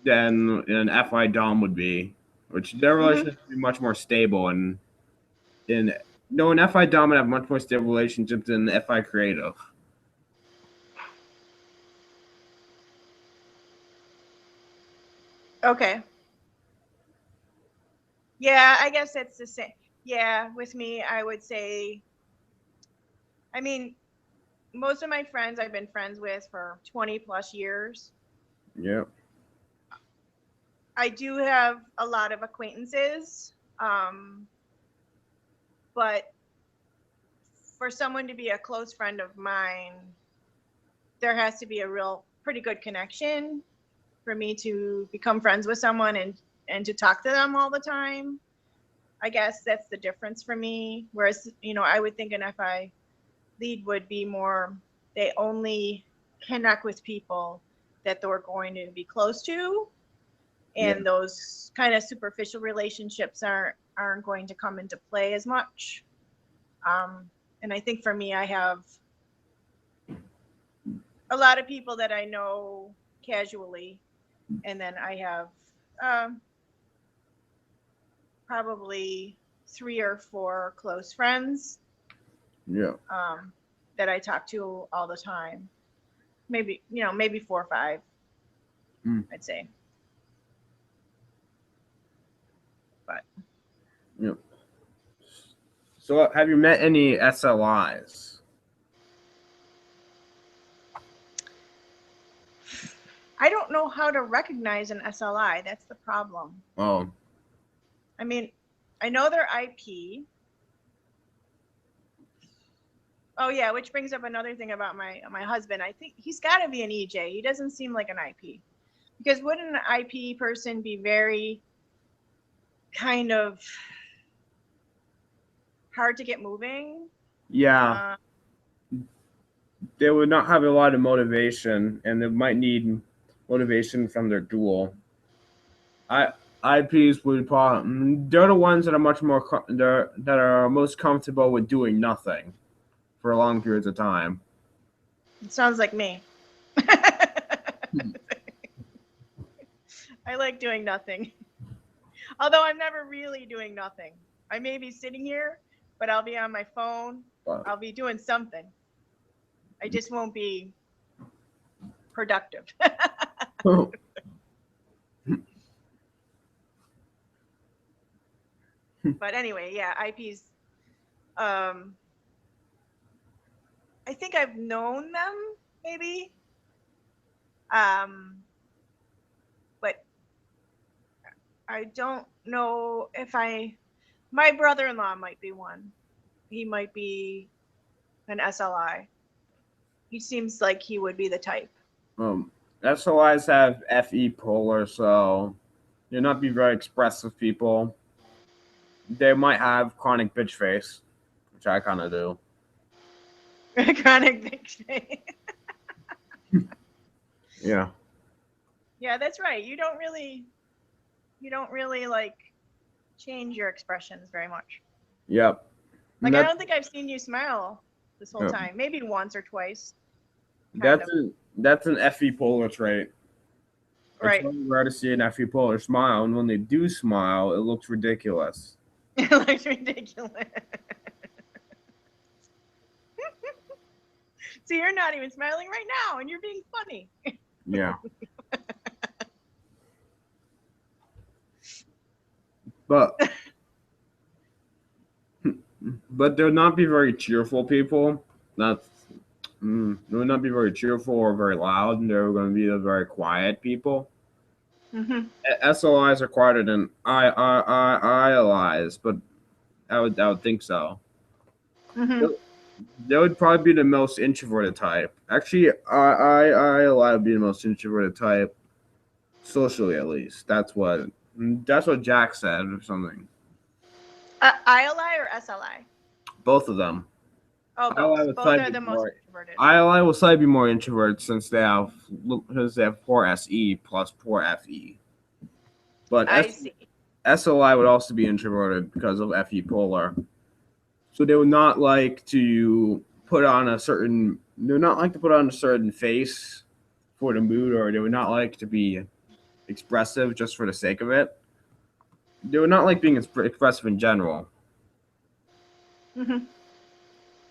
than an FI Dom would be, which their relationship would be much more stable. And an FI Dom would have much more stable relationships than FI Creative. Okay. Yeah, I guess it's the same. Yeah, with me, I would say, I mean, most of my friends I've been friends with for 20 plus years. Yeah. I do have a lot of acquaintances, but for someone to be a close friend of mine, there has to be a real pretty good connection for me to become friends with someone and to talk to them all the time. I guess that's the difference for me. Whereas, I would think an FI lead would be more, they only connect with people that they're going to be close to. And those kind of superficial relationships aren't going to come into play as much. And I think for me, I have a lot of people that I know casually, and then I have probably 3 or 4 close friends. Yeah. That I talk to all the time. Maybe 4 or 5. I'd say. But. Yeah. So, have you met any SLIs? I don't know how to recognize an SLI. That's the problem. Oh. I mean, I know they're IP. Oh yeah, which brings up another thing about my husband. I think he's got to be an EJ. He doesn't seem like an IP. Because wouldn't an IP person be very kind of hard to get moving? Yeah. They would not have a lot of motivation, and they might need motivation from their dual. IPs would probably, they're the ones that are much more that are most comfortable with doing nothing for long periods of time. It sounds like me. I like doing nothing. Although I'm never really doing nothing. I may be sitting here, but I'll be on my phone. I'll be doing something. I just won't be productive. But anyway, yeah, IPs. I think I've known them, maybe. But I don't know if my brother-in-law might be one. He might be an SLI. He seems like he would be the type. SLIs have FE polar, so they'll not be very expressive people. They might have chronic bitch face, which I kind of do. Chronic bitch face. Yeah. Yeah, that's right. You don't really like change your expressions very much. Yep. Like I don't think I've seen you smile this whole time. Maybe once or twice. That's an FE polar trait. Right. It's really rare to see an FE polar smile, and when they do smile, it looks ridiculous. It looks ridiculous. So you're not even smiling right now, and you're being funny. Yeah. But but they'll not be very cheerful people. That's they would not be very cheerful or very loud, and they're going to be the very quiet people. Mm-hmm. SLIs are quieter than ILIs, but I would think so. Mm-hmm. They would probably be the most introverted type. Actually, ILI would be the most introverted type, socially at least. That's what Jack said or something. ILI or SLI? Both of them. Oh, ILI both. would Both slightly are be the most more. introverted. ILI will slightly be more introverted since they have poor SE plus poor FE. But I see. SLI would also be introverted because of FE polar. So they would not like to put on a certain. They would not like to put on a certain face for the mood, or they would not like to be expressive just for the sake of it. They would not like being expressive in general. Mm-hmm.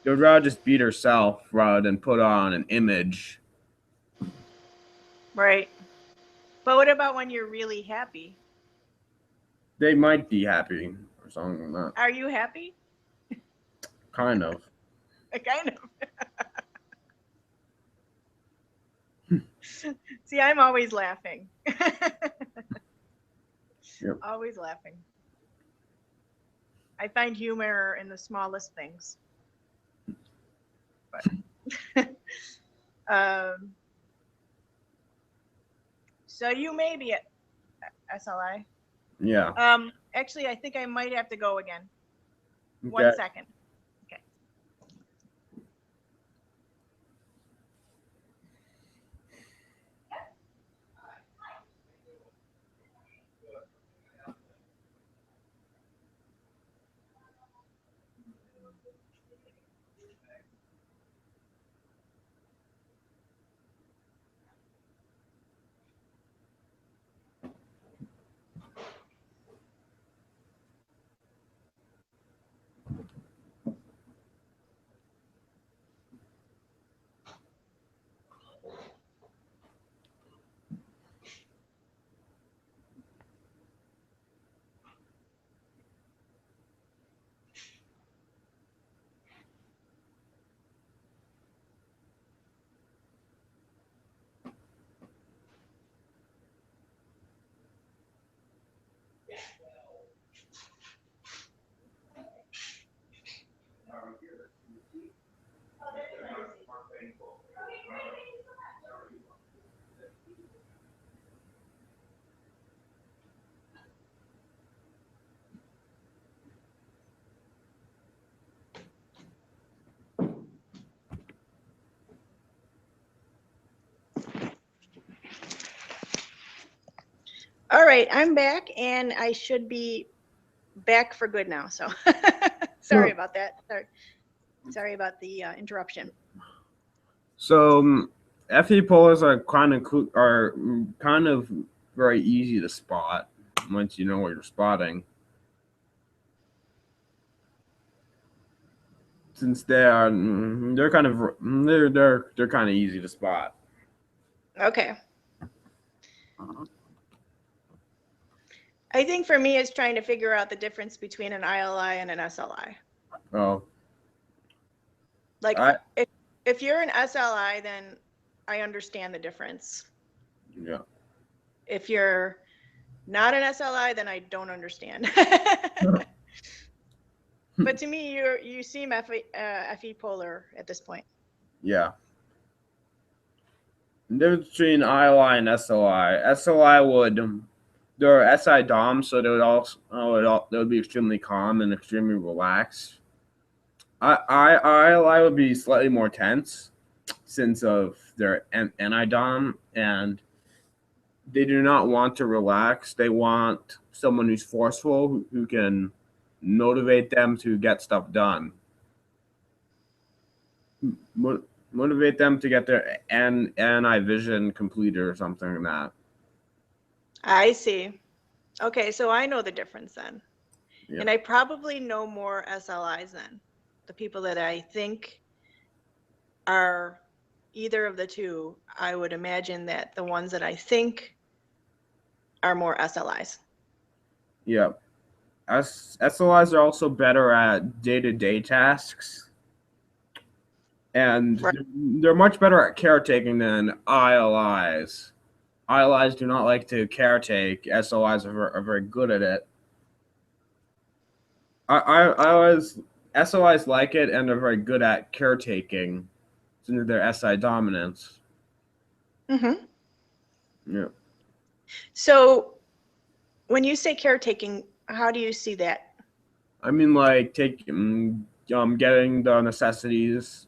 They would rather just be themselves rather than put on an image. Right. But what about when you're really happy? They might be happy or something like that. Are you happy? Kind of. Kind of. See, I'm always laughing. Yep. Always laughing. I find humor in the smallest things. But so you may be at SLI. Yeah. Actually, I think I might have to go again. Okay. 1 second. Okay. All right, I'm back, and I should be back for good now. So sorry about that. Sorry about the interruption. So FE polars are kind of very easy to spot once you know what you're spotting. Since they're kind of they're kind of easy to spot. Okay. I think for me, it's trying to figure out the difference between an ILI and an SLI. Oh, Like, if you're an SLI, then I understand the difference. yeah. If you're not an SLI, then I don't understand. But to me, you seem FE polar at this point. Yeah. The difference between ILI and SLI. SLI they're SI DOM, so they would be extremely calm and extremely relaxed. ILI would be slightly more tense since of their NI DOM, and they do not want to relax. They want someone who's forceful, who can motivate them to get stuff done. Motivate them to get their NI vision completed or something like that. I see. Okay, so I know the difference then. Yeah. And I probably know more SLIs then. The people that I think are either of the two, I would imagine that the ones that I think are more SLIs. Yeah. SLIs are also better at day-to-day tasks, and Right. they're much better at caretaking than ILIs. ILIs do not like to caretake. SLIs are very good at it. I always SLIs like it, and they're very good at caretaking due to their SI dominance. Mm-hmm. Yeah. So when you say caretaking, how do you see that? I mean, like getting the necessities,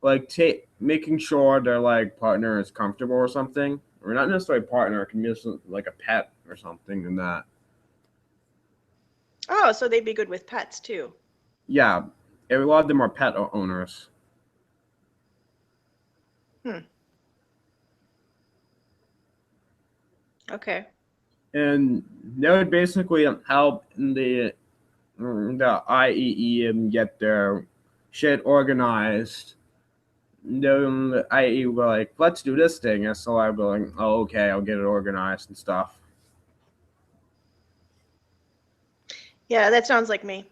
like making sure their like partner is comfortable or something, or not necessarily a partner. It can be just like a pet or something, and that. Oh, so they'd be good with pets too. Yeah, a lot of them are pet owners. Okay. And that would basically help the IEE and get their shit organized. The IEE were like, let's do this thing. And so I'd be like, oh, okay, I'll get it organized and stuff. Yeah, that sounds like me.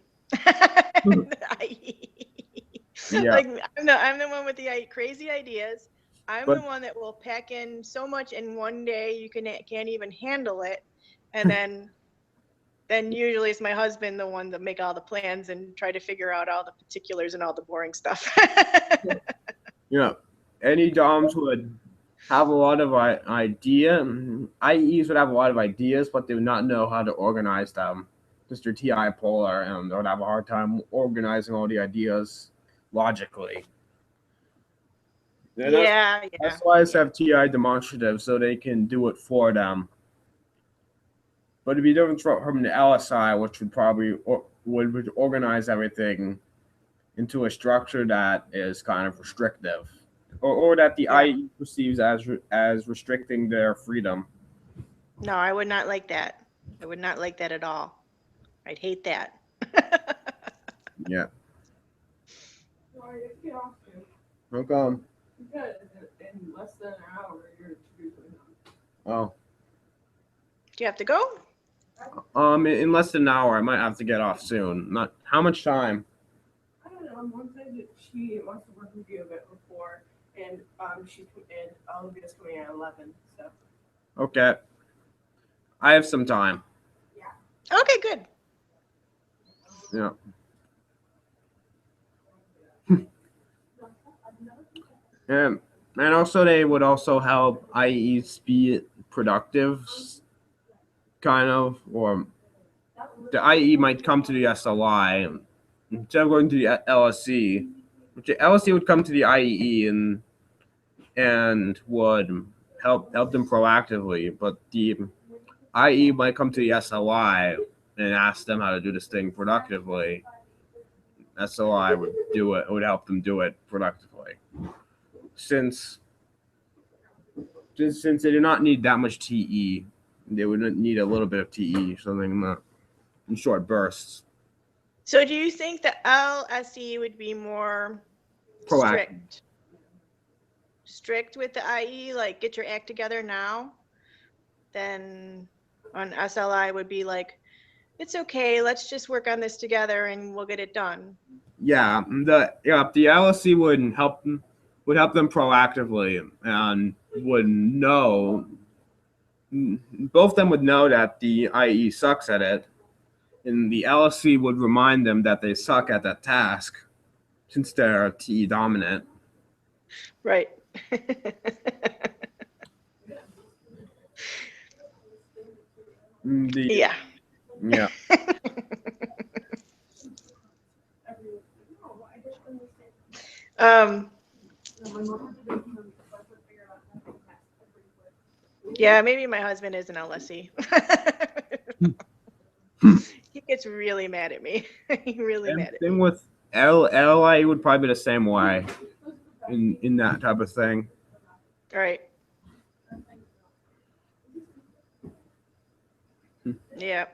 Yeah. Like I'm the one with the crazy ideas. I'm the But one that will pack in so much in one day you can't even handle it, and then usually it's my husband the one that make all the plans and try to figure out all the particulars and all the boring stuff. you know, any DOMs would have a lot of IEs would have a lot of ideas, but they would not know how to organize them. Mr. TI Polar, and they would have a hard time organizing all the ideas logically. And Yeah. that's why I have TI demonstrative, so they can do it for them. But it'd be different from the LSI, which would probably would organize everything into a structure that is kind of restrictive, or that the Yeah. IE perceives as restricting their freedom. No, I would not like that. I would not like that at all. I'd hate that. Yeah. Sorry, if you have to. Okay. Because in less than an hour, you're introducing them. Oh. Do you have to go? In less than an hour, I might have to get off soon. Not how much time? I don't know. Mom said that she wants to work with you a bit before, and Olivia's coming at 11. So. Okay. I have some time. Okay, good. Yeah. And also they would also help IEs be productive, kind of, or the IE might come to the SLI instead of going to the LSC, which the LSC would come to the IEE and would help them proactively, but the IE might come to the SLI and ask them how to do this thing productively. SLI would do it. It would help them do it productively. Since they do not need that much TE, they would need a little bit of TE, something in short bursts. So do you think the LSE would be more Proactive. strict with the IE, like get your act together now? Then on SLI would be like, it's okay, let's just work on this together and we'll get it done. Yeah, the LSC would help them proactively and would know. Both of them would know that the IE sucks at it, and the LSC would remind them that they suck at that task, since they're TE dominant. Right. Yeah. Yeah. Yeah, maybe my husband is an LSE. He gets really mad at me. He really mad at me. Thing with LI would probably be the same way in that type of thing. Right. Yeah.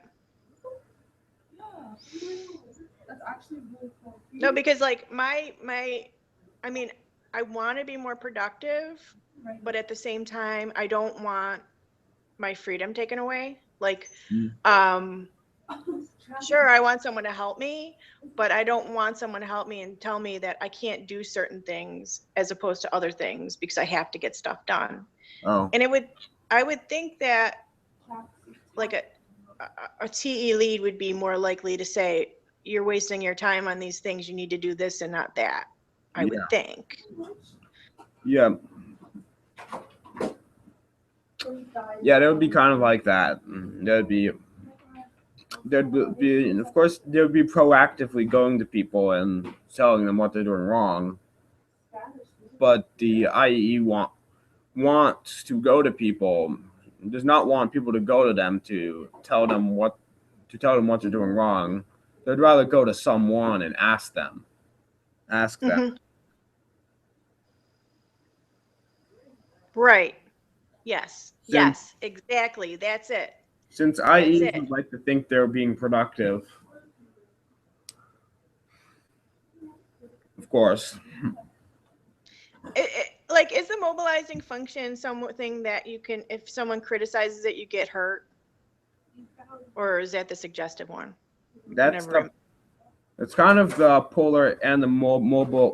That's actually really cool. No, because like I mean, I want to be more productive, Right. but at the same time, I don't want my freedom taken away. Like, Sure, I want someone to help me, but I don't want someone to help me and tell me that I can't do certain things as opposed to other things because I have to get stuff done. Oh, And I would think that like a TE lead would be more likely to say, you're wasting your time on these things. You need to do this and not that. I would think. yeah. Yeah, that would be kind of like that. There'd be, of course, they would be proactively going to people and telling them what they're doing wrong. But the IEE wants to go to people, does not want people to go to them to tell them what they're doing wrong. They'd rather go to someone and ask them. Mhm. Right. Yes. Yes, exactly. That's it. Since That's IEs it. would like to think they're being productive, of course. Like, is the mobilizing function something that you can, if someone criticizes it, you get hurt? Or is that the suggestive one? That's Never- it's kind of the polar and the mobilizing.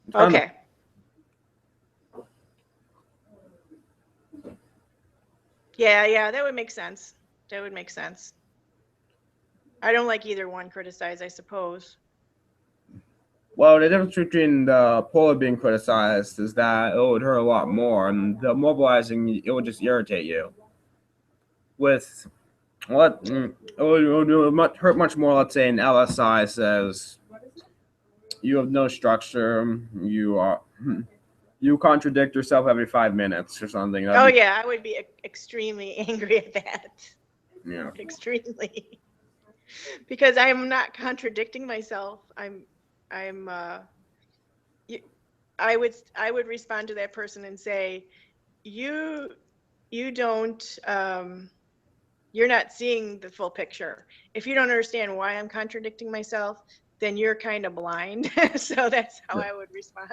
It's kind of- Okay. Yeah, that would make sense. That would make sense. I don't like either one criticized, I suppose. well, the difference between the polar being criticized is that it would hurt a lot more, and the mobilizing, it would just irritate you. With what it would hurt much more. Let's say an LSI says you have no structure. You contradict yourself every 5 minutes or something. Oh yeah, I would be extremely angry at that. Yeah. Extremely. Because I'm not contradicting myself. I would respond to that person and say, you don't you're not seeing the full picture. If you don't understand why I'm contradicting myself, then you're kind of blind. So that's how I would respond.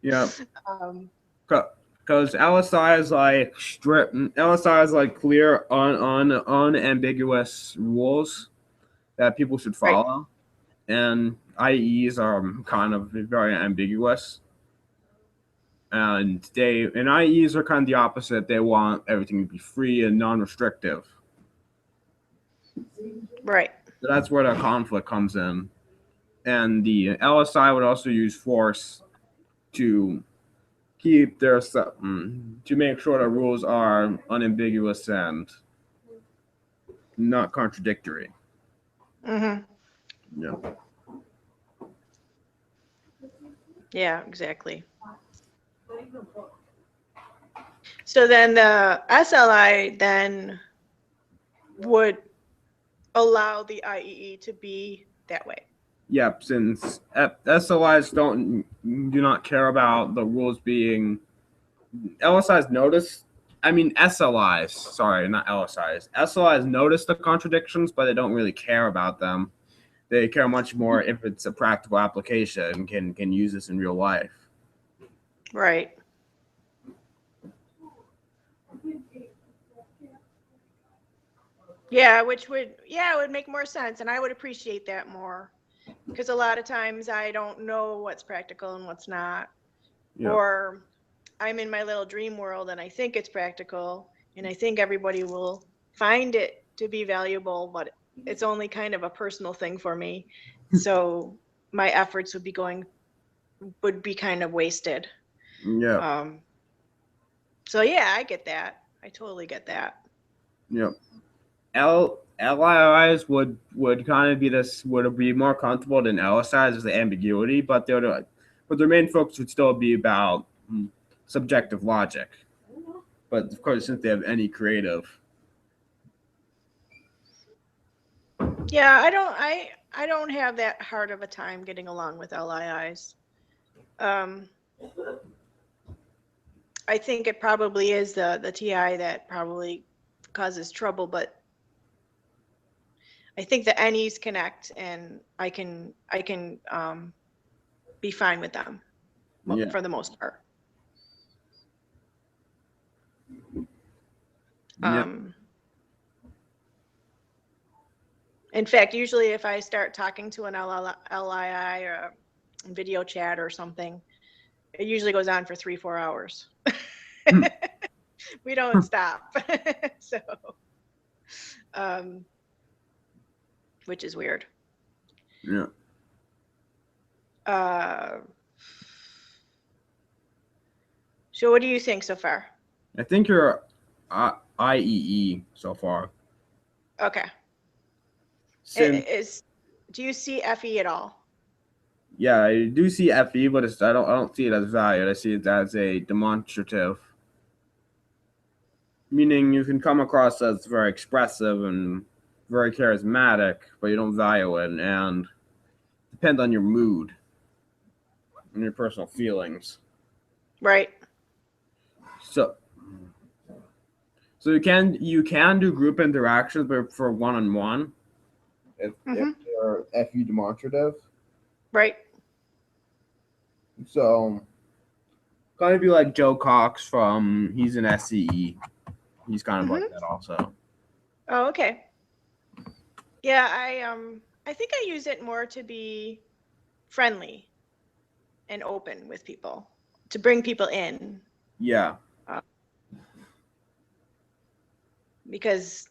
Yeah. Um, Because LSI is like LSI is like clear unambiguous rules that people should Right. follow, and IEs are kind of very ambiguous. And IEs are kind of the opposite. They want everything to be free and non-restrictive. right. So that's where the conflict comes in. And the LSI would also use force to keep to make sure the rules are unambiguous and not contradictory. Mm-hmm. Yeah. Yeah, exactly. So then the SLI then would allow the IEE to be that way. Yep, since SLIs do not care about the rules being LSIs notice. I mean SLIs. Sorry, not LSIs. SLIs notice the contradictions, but they don't really care about them. They care much more if it's a practical application, can use this in real life. Right. Yeah, which would, it would make more sense. And I would appreciate that more because a lot of times I don't know what's practical and what's not. Yeah. Or I'm in my little dream world and I think it's practical and I think everybody will find it to be valuable, but it's only kind of a personal thing for me. So my efforts would be kind of wasted. Yeah. So yeah, I get that. I totally get that. Yep. LIIs would kind of be more comfortable than LSIs as the ambiguity, but their main focus would still be about subjective logic. But of course, since they have any creative. Yeah, I don't have that hard of a time getting along with LIIs. I think it probably is the TI that probably causes trouble, but I think the NEs connect and I can be fine with them for the most part. Yep. In fact, usually if I start talking to an LII or a video chat or something, it usually goes on for 3-4 hours. We don't stop. So, which is weird. Yeah. So what do you think so far? I think you're IEE so far. Okay. Since, Do you see FE at all? yeah, I do see FE, but I don't see it as valued. I see it as a demonstrative. Meaning you can come across as very expressive and very charismatic, but you don't value it, and depends on your mood and your personal feelings. Right. So you can do group interactions, but for one-on-one. If you're FE demonstrative. Right. So Kind of be like Joe Cox from, he's an SCE. He's kind of like that also. Oh, okay. Yeah, I think I use it more to be friendly and open with people, to bring people in. Yeah. Because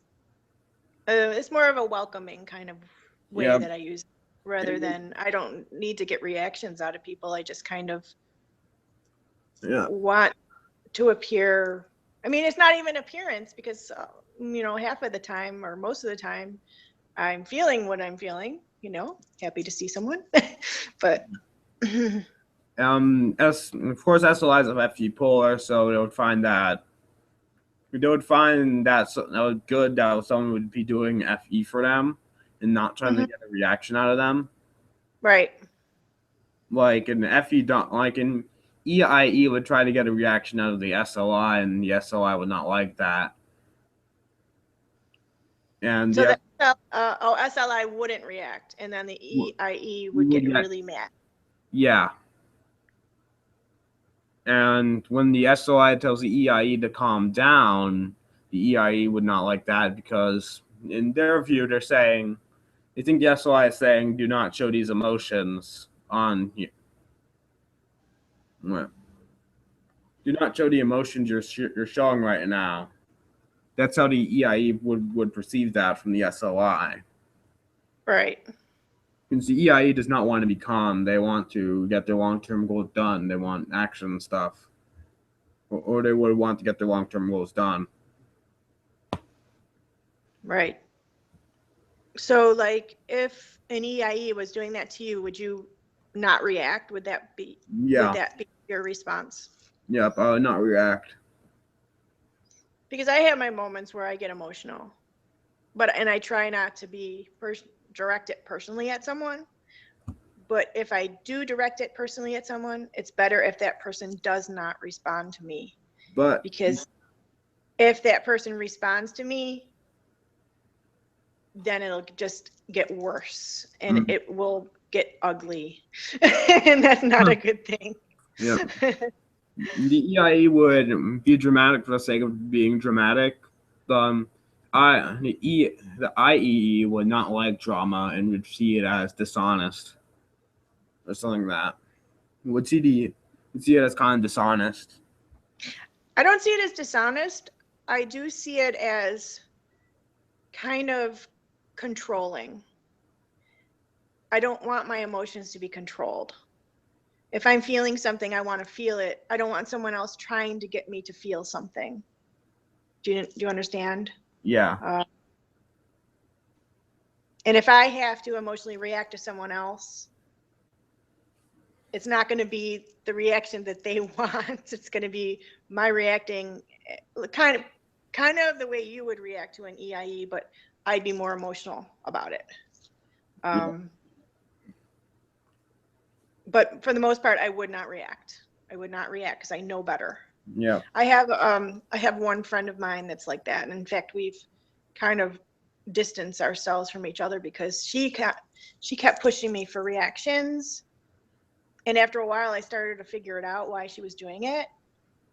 it's more of a welcoming kind of way that I use, rather than I don't need to get reactions out of people. I just kind of want to appear. I mean, it's not even appearance, because half of the time or most of the time I'm feeling what I'm feeling, happy to see someone. But of course SLI is a FE polar, so they would find that good that someone would be doing FE for them and not trying to get a reaction out of them. Right. Like in FE, like in EIE would try to get a reaction out of the SLI, and the SLI would not like that. And so SLI wouldn't react, and then the EIE would get really mad. Yeah. And when the SLI tells the EIE to calm down, the EIE would not like that, because in their view, they think the SLI is saying, do not show these emotions on here. Do not show the emotions you're showing right now. That's how the EIE would perceive that from the SLI. Right. Since the EIE does not want to be calm, they want to get their long-term goals done. They want action stuff. Or they would want to get their long-term goals done. Right. So, like, if an EIE was doing that to you, would you not react? Would that be your response? Yep, I would not react. Because I have my moments where I get emotional, and I try not to be direct it personally at someone. But if I do direct it personally at someone, it's better if that person does not respond to me. Because if that person responds to me, then it'll just get worse, and it will get ugly. And that's not a good thing. Yeah. The EIE would be dramatic for the sake of being dramatic. The IEE would not like drama and would see it as dishonest or something like that. Would see it as kind of dishonest. I don't see it as dishonest. I do see it as kind of controlling. I don't want my emotions to be controlled. If I'm feeling something, I want to feel it. I don't want someone else trying to get me to feel something. Do you understand? Yeah. And if I have to emotionally react to someone else, it's not going to be the reaction that they want. It's going to be my reacting kind of the way you would react to an EIE, but I'd be more emotional about it. But for the most part, I would not react. I would not react because I know better. Yeah. I have one friend of mine that's like that, and in fact, we've kind of distanced ourselves from each other because she kept pushing me for reactions, and after a while, I started to figure it out why she was doing it.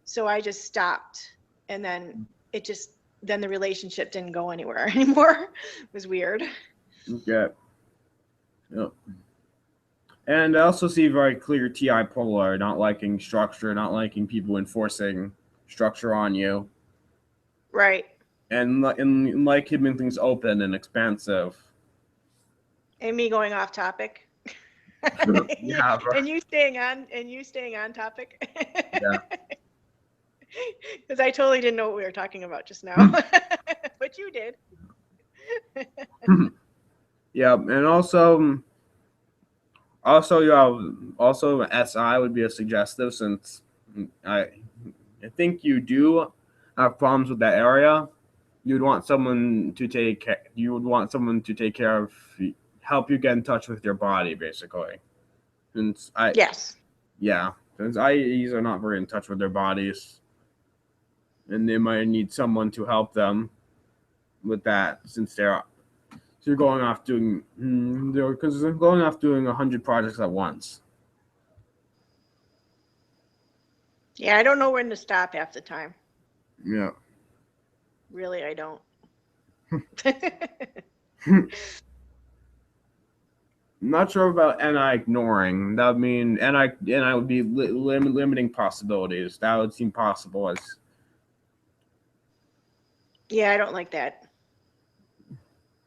So I just stopped, and then it just then the relationship didn't go anywhere anymore. It was weird. Okay. Yep. And I also see very clear TI polar, not liking structure, not liking people enforcing structure on you, Right. and like keeping things open and expansive. And me going off topic. Yeah, bro. And you staying on topic. Yeah. Because I totally didn't know what we were talking about just now. But you did. Yeah, and also SI would be a suggestive, since I think you do have problems with that area. You would want someone to take care of, help you get in touch with your body, basically. Since Yes. since IEs are not very in touch with their bodies, and they might need someone to help them with that, since you're going off doing 100 projects at once. Yeah, I don't know when to stop half the time. Yeah. Really, I don't. I'm not sure about NI ignoring. That would mean NI would be limiting possibilities. That would seem possible as. Yeah, I don't like that.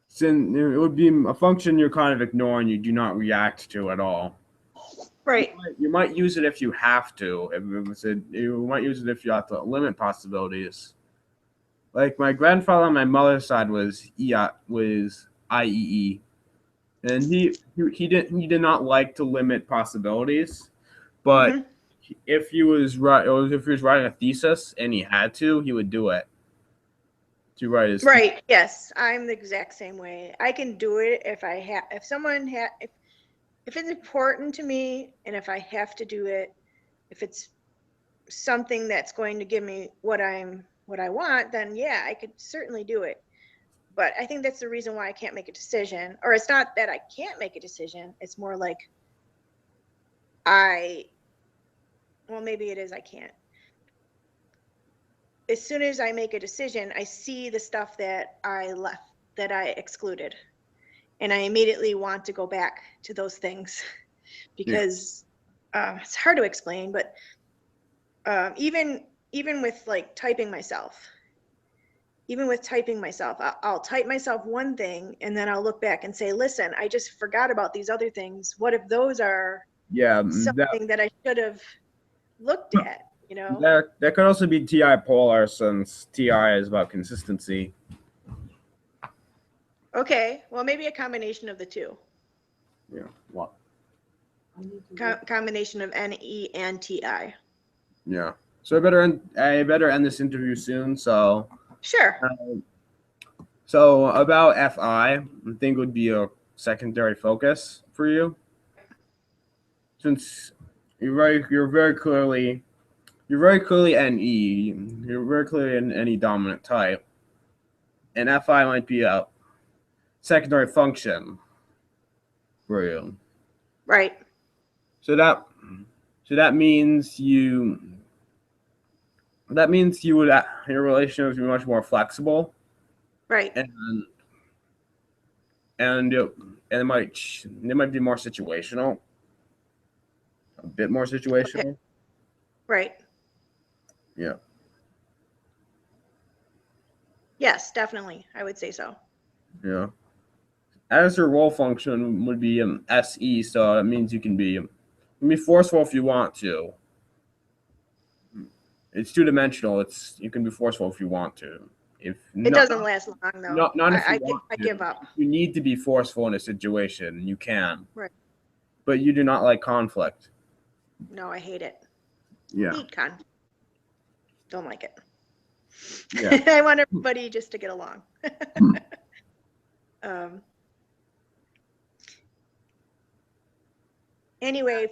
Since it would be a function you're kind of ignoring, you do not react to at all. Right. You might use it if you have to. You might use it if you have to limit possibilities. Like my grandfather on my mother's side was IEE, and he did not like to limit possibilities, but Mhm. if he was writing a thesis and he had to, he would do it. To write his Right. Yes, I'm the exact same way. I can do it if if it's important to me, and if I have to do it, if it's something that's going to give me what I want, then yeah, I could certainly do it. But I think that's the reason why I can't make a decision. Or it's not that I can't make a decision. It's more like well, maybe it is I can't. As soon as I make a decision, I see the stuff that I excluded. And I immediately want to go back to those things because it's hard to explain, but even with like typing myself, I'll type myself one thing and then I'll look back and say, listen, I just forgot about these other things. What if those are something that I should have looked at, you know? That could also be TI polar, since TI is about consistency. Okay, well, maybe a combination of the two. Yeah. What? Combination of NE and TI. Yeah. So I better end this interview soon. So. Sure. So about FI, I think would be a secondary focus for you, since you're very clearly NE. You're very clearly an NE dominant type, and FI might be a secondary function for you. Right. So that means your relationship would be much more flexible. Right. And it might be more situational. A bit more situational. Okay. Right. Yeah. Yes, definitely. I would say so. Yeah. As your role function would be SE, so that means you can be forceful if you want to. It's two-dimensional. You can be forceful if you want to. It doesn't last long though. Not if you want I to. give up. You need to be forceful in a situation. You can. Right. But you do not like conflict. No, I hate it. Yeah. Hate conflict. Don't like it. Yeah. I want everybody just to get along. Anyway,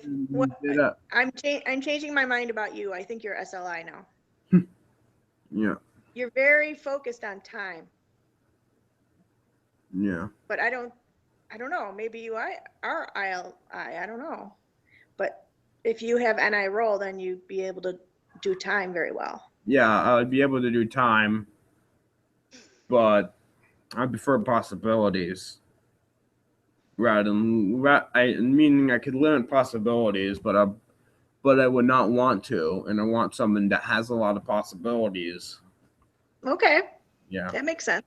I'm changing my mind about you. I think you're SLI now. Yeah. You're very focused on time. Yeah. But I don't know. Maybe you are ILI. I don't know. But if you have NI role, then you'd be able to do time very well. Yeah, I would be able to do time. but I prefer possibilities rather than meaning I could limit possibilities, but I would not want to, and I want someone that has a lot of possibilities. Okay, Yeah, that makes sense.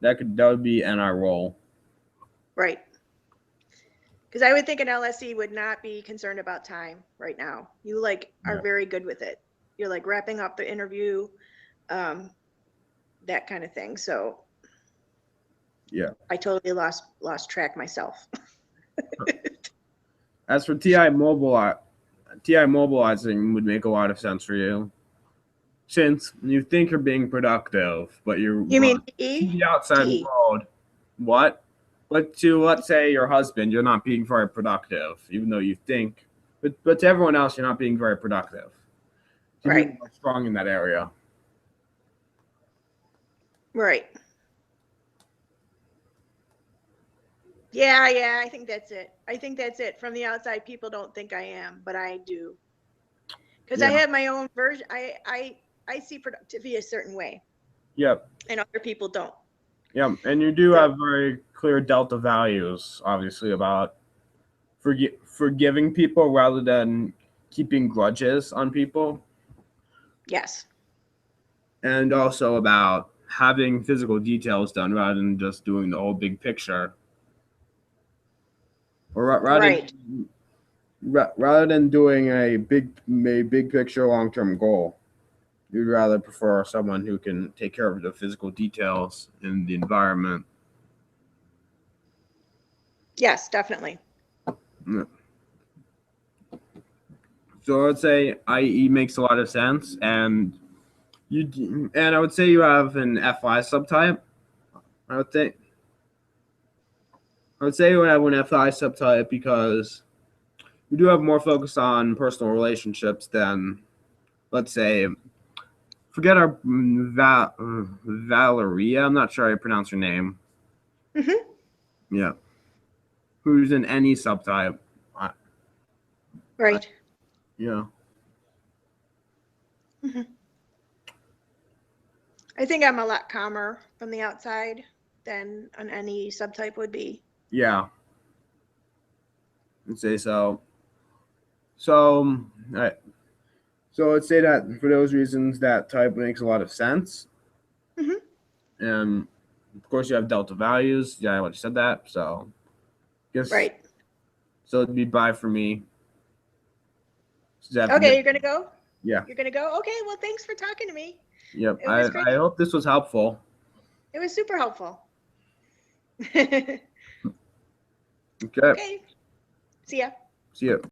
that would be NR role. Right. Because I would think an LSE would not be concerned about time right now. You like are Yeah. very good with it. You're like wrapping up the interview, that kind of thing. So Yeah. I totally lost track myself. As for TI mobilizing would make a lot of sense for you, since you think you're being productive, but you're You mean to E? the outside TE. world. What? But to, let's say, your husband, you're not being very productive, even though you think. But to everyone else, you're not being very productive. To Right. be more strong in that area. Right. Yeah, I think that's it. I think that's it. From the outside, people don't think I am, but I do. Because I Yeah. have my own version. I see productivity a certain way, Yep. and other people don't. Yep. And you do So- have very clear delta values, obviously, about forgiving people rather than keeping grudges on people. Yes. And also about having physical details done rather than just doing the whole big picture. Or Right. rather than doing a big picture long term goal, you'd rather prefer someone who can take care of the physical details in the environment. Yes, definitely. So I'd say IE makes a lot of sense, and I would say you have an FI subtype. I would say you have an FI subtype because we do have more focus on personal relationships than, let's say, forget our Valeria. I'm not sure how you pronounce her name. Mhm. Yeah. Who's in any subtype. Right. Yeah. I think I'm a lot calmer from the outside than an any subtype would be. Yeah. I'd say so. So, so let's say that for those reasons, that type makes a lot of sense. Mhm. And of course, you have delta values. Yeah, I already said that. So, guess Right. So it'd be bye for me. Okay, you're gonna go? Yeah. You're gonna go? Okay, well, thanks for talking to me. Yep. It was great. I hope this was helpful. It was super helpful. Okay. Okay. See ya. See you.